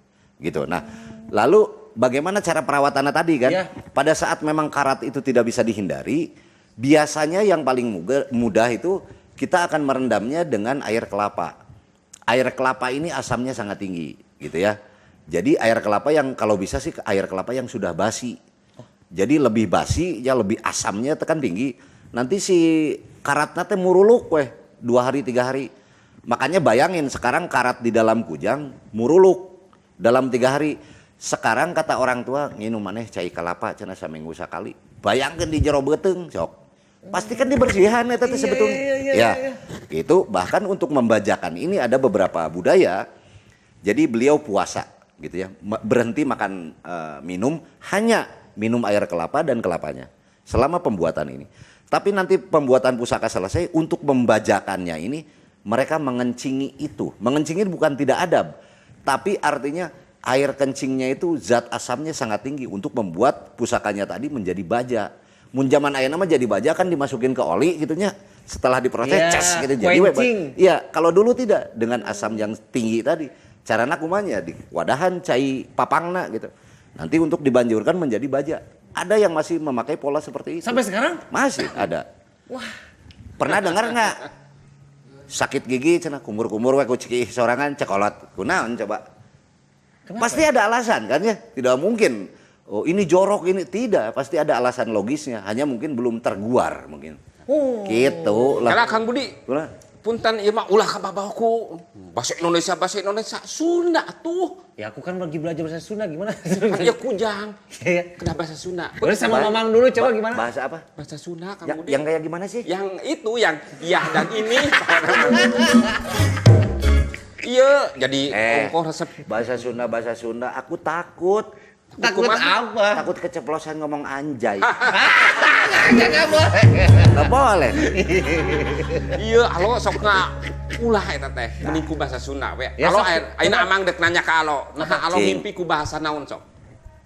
gitu. Nah, lalu bagaimana cara perawatannya tadi kan? Pada saat memang karat itu tidak bisa dihindari, biasanya yang paling mudah itu kita akan merendamnya dengan air kelapa. Air kelapa ini asamnya sangat tinggi gitu ya. Jadi air kelapa yang kalau bisa sih air kelapa yang sudah basi. Jadi lebih basi ya lebih asamnya tekan tinggi. Nanti si karatnya teh muruluk weh 2 hari 3 hari. Makanya bayangin sekarang karat di dalam kujang muruluk dalam 3 hari. Sekarang kata orang tua nginum maneh cai kelapa cenah saminggu sakali. Bayangkeun di jero beuteung sok. Pasti kan dibersihan eta teh sebetulnya. Ya. Gitu bahkan untuk membajakan ini ada beberapa budaya. Jadi beliau puasa gitu ya. Berhenti makan minum, hanya minum air kelapa dan kelapanya selama pembuatan ini. Tapi nanti pembuatan pusaka selesai, untuk membajakannya ini mereka mengencingi itu. Mengencingi bukan tidak adab, tapi artinya air kencingnya itu zat asamnya sangat tinggi untuk membuat pusakanya tadi menjadi baja. Mun zaman ayeuna mah jadi baja kan dimasukin ke oli gitunya. Setelah diproses cas gitu jadi iya, kalau dulu tidak dengan asam yang tinggi tadi. Carana kumanya di wadahan cai papangna gitu. Nanti untuk dibanjurkan menjadi baja. Ada yang masih memakai pola seperti itu. Sampai sekarang? Masih ada. Wah. Pernah dengar nggak? Sakit gigi cenah kumur-kumur we kucing sorangan cekolot. Kunaon coba? Kenapa? Pasti ada alasan kan ya? Tidak mungkin. Oh, ini jorok ini tidak, pasti ada alasan logisnya. Hanya mungkin belum terguar mungkin. Gitu lah. Kalau Kang Budi, punten ieu mah ulah kababaku. Bahasa Indonesia Sunda tuh. Ya aku kan lagi belajar bahasa Sunda gimana? Ya kujang. Kena bahasa Sunda. Boleh sama Mamang dulu coba gimana? Bahasa apa? Bahasa Sunda Kang Budi. Yang kayak gimana sih? Yang itu yang iya dan ini. Iya, jadi ongkoh resep Bahasa Sunda, aku takut. Takut apa? Takut keceplosan ngomong anjay. Enggak boleh. Nggak boleh. Iya, alo sok ulah eta teh mending ku bahasa Sunda we. Alo ayeuna amang dek nanya ka alo. Nah, alo mimpi ku bahasa naon sok?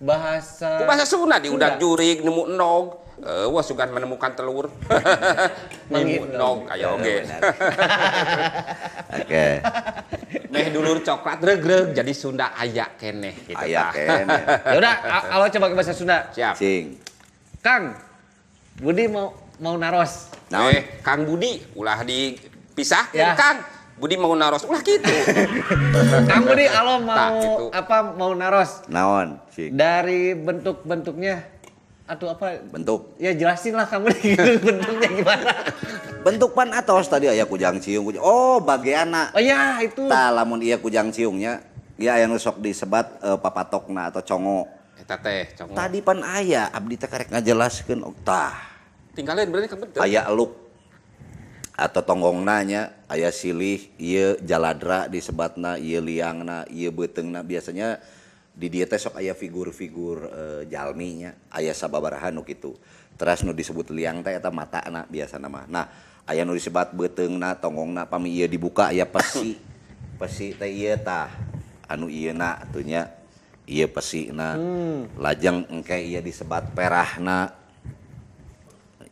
Bahasa Ku bahasa Sunda di udag jurig nemu enog. Wah sugan menemukan telur. Nemu enog aya oge. Oke. Meh dulur coklat regreg jadi Sunda aya keneh gitu Aya tah. keneh. Ya udah, awal coba ke bahasa Sunda. Siap. Cing. Kang, Budi mau naros. Naon? Kang Budi ulah dipisah Ya. Kang. Budi mau naros ulah gitu. Kang Budi kalau mau Tak, gitu. mau naros Naon? Cing. dari bentuknya atau apa? Bentuk. Ya jelasin lah Kang Budi bentuknya gimana. Bentuk pan atos tadi aya kujang ciung. Oh, bagianna. Oh iya itu. Tah lamun ieu kujang ciungnya, ieu aya nu sok disebat papatokna atau congo. Eta teh congok. Tadi pan aya abdi teh karek ngajelaskeun tah. Tinggalin berarti Kang betul. Aya eluk atau tonggongna nya, aya silih, ieu jaladra disebatna, ieu liangna, ieu beuteungna. Biasanya di dieu teh sok aya figur-figur jalmi nya, aya sababaraha nu kitu. Terus nu disebut liang teh eta matana biasana mah. Nah, aya nu disebut beuteungna, tonggongna, pami ieu dibuka aya pesi. Pesi teh ieu tah anu ieuna atunya ieu pesina. Lajeng engke ieu disebat perahna.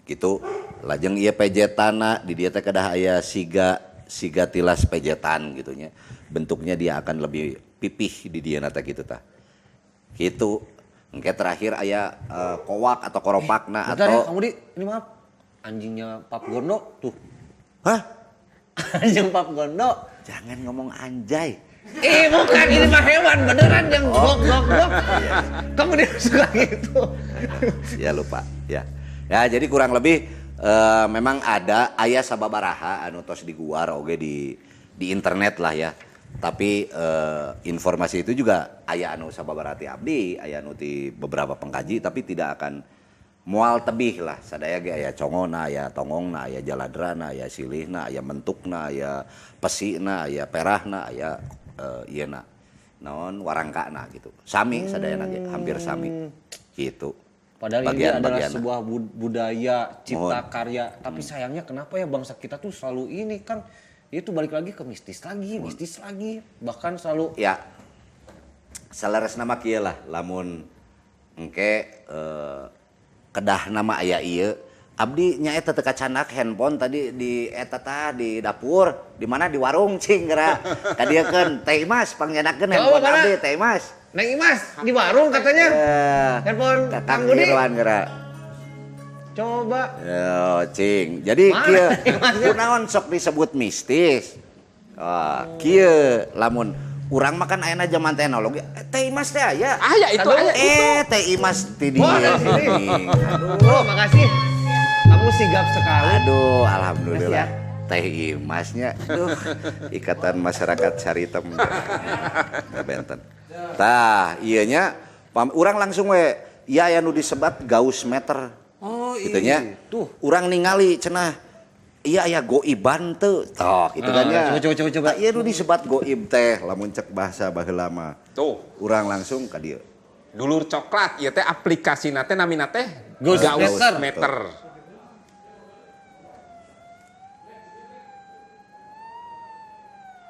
Gitu. Lajeng ieu pejetana, di dieu teh kedah aya siga tilas pejetan gitu nya. Bentuknya dia akan lebih pipih di dieuna teh kitu tah. Gitu. Engke terakhir aya kowak atau koropakna Bentar ya, atau Kang Budi, ini maaf. Anjingnya Pap Gondo tuh. hah? Anjing Pap Gondo. Jangan ngomong anjay. Bukan, ini mah hewan beneran yang blok. Kamu dia suka gitu. Ya lupa, ya. Ya jadi kurang lebih memang ada aya sababaraha anu tos diguar oge di internet lah ya. Tapi informasi itu juga aya anu sababaraha ti abdi, aya anu ti beberapa pengkaji tapi tidak akan moal tebih lah. Sadaya ge aya congona, aya tongongna, aya jaladrana, aya silihna, aya mentukna, aya pesina, aya perahna, aya ieuna naon warangkana gitu. Sami sadayana ge hampir sami gitu. Padahal ini adalah Bagian-bagianna. sebuah budaya cipta karya. Tapi sayangnya kenapa ya bangsa kita tuh selalu ini Kang. Itu balik lagi ke mistis lagi. Bahkan selalu Ya, salaresna mah kieu lah, lamun engke kedah nama aya ieu, abdi nyaeta teu kacanak handphone tadi di eta tah di dapur, di mana di warung cing geura. Kadiekeun Teh Imas pangnyenakeun handphone mana? abdi Teh Imas. Neng Imas di warung katanya. Handphone Kang Kakang Budi. Irwan geura. Coba. Yo, cing. Jadi Mana kieu Imasnya? kunaon sok disebut mistis. Kieu lamun urang makan ayeuna zaman teknologi, Teh Imas teh aya. Aya itu, aya itu. Teh Imas ti Wah, dieu. dari sini. Oh, makasih. Kamu sigap sekali. Aduh, alhamdulillah. Mas, Teh Imasnya, aduh, Ikatan Masyarakat Caritem. Benten. Tah, iyanya urang langsung we, iya aya nu disebat Gauss meter. Oh, Gitu nya. Urang ningali cenah iya aya goiban teu. Toh, gitu kan ya. coba. Iya nu disebat goib teh lamun cek bahasa baheula mah. Tuh, Urang langsung ka dieu. dulur coklat ieu teh aplikasina teh namina teh Gauss Gauss meter. meter.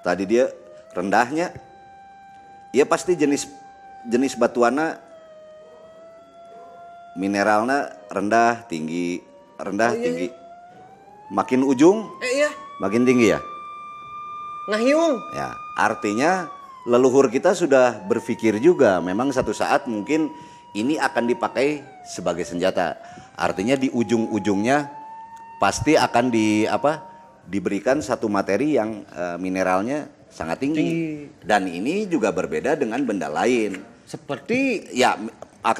Tadi dia rendahnya, iya pasti jenis batuana mineralnya rendah tinggi tinggi. Makin ujung Iya. makin tinggi ya. Ngahiung. Ya, artinya leluhur kita sudah berpikir juga memang satu saat mungkin ini akan dipakai sebagai senjata. Artinya di ujung-ujungnya pasti akan diberikan satu materi yang mineralnya sangat tinggi. Dan ini juga berbeda dengan benda lain. Seperti Ya,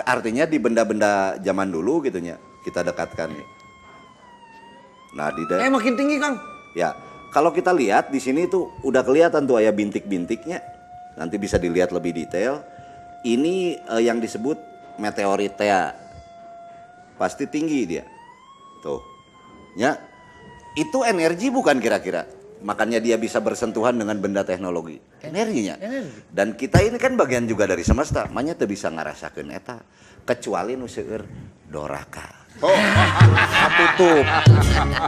artinya di benda-benda zaman dulu gitunya kita dekatkan. Nah, makin tinggi, Kang. ya, kalau kita lihat di sini tuh udah kelihatan tuh ya bintik-bintiknya. Nanti bisa dilihat lebih detail. Ini yang disebut meteoritea. Pasti tinggi dia. Tuh. Ya. Itu energi bukan kira-kira. Makanya dia bisa bersentuhan dengan benda teknologi. Energinya. Dan kita ini kan bagian juga dari semesta. Makanya tuh bisa ngarasakeun eta. Kecuali nu seueur doraka. Tutup.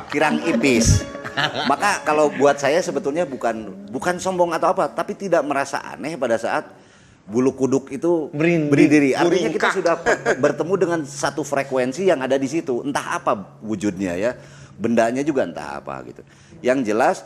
Kirang ipis. Maka kalau buat saya sebetulnya bukan sombong atau apa, tapi tidak merasa aneh pada saat bulu kuduk itu berdiri. Artinya kita sudah bertemu dengan satu frekuensi yang ada di situ. Entah apa wujudnya ya. Bendanya juga entah apa gitu. Yang jelas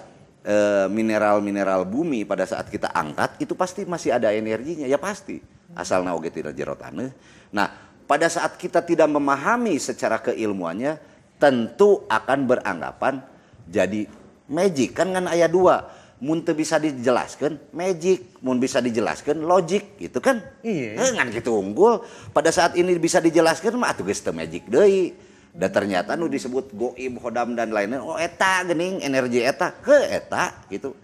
mineral-mineral bumi pada saat kita angkat itu pasti masih ada energinya, ya pasti. Asalna oge tina jero taneuh. Nah, pada saat kita tidak memahami secara keilmuannya, tentu akan beranggapan jadi magic. Kan aya dua, mun teu bisa dijelaskan magic, mun bisa dijelaskan logic, gitu kan? Iya. Ngan gitu unggul. Pada saat ini bisa dijelaskan mah atuh geus teu magic deui. Dan ternyata nu disebut goib, hodam dan lainnya, oh eta geuning energi eta, eta gitu.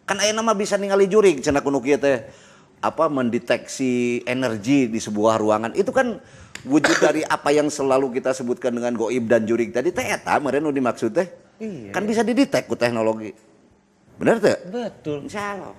Kan ayeuna mah bisa ningali jurig cenah kuno kieu teh. Mendeteksi energi di sebuah ruangan. Itu kan wujud dari apa yang selalu kita sebutkan dengan goib dan jurig tadi teh eta meureun nu dimaksud teh. Iya. Kan bisa didetek ku teknologi. Bener teh? Betul. Insyaallah.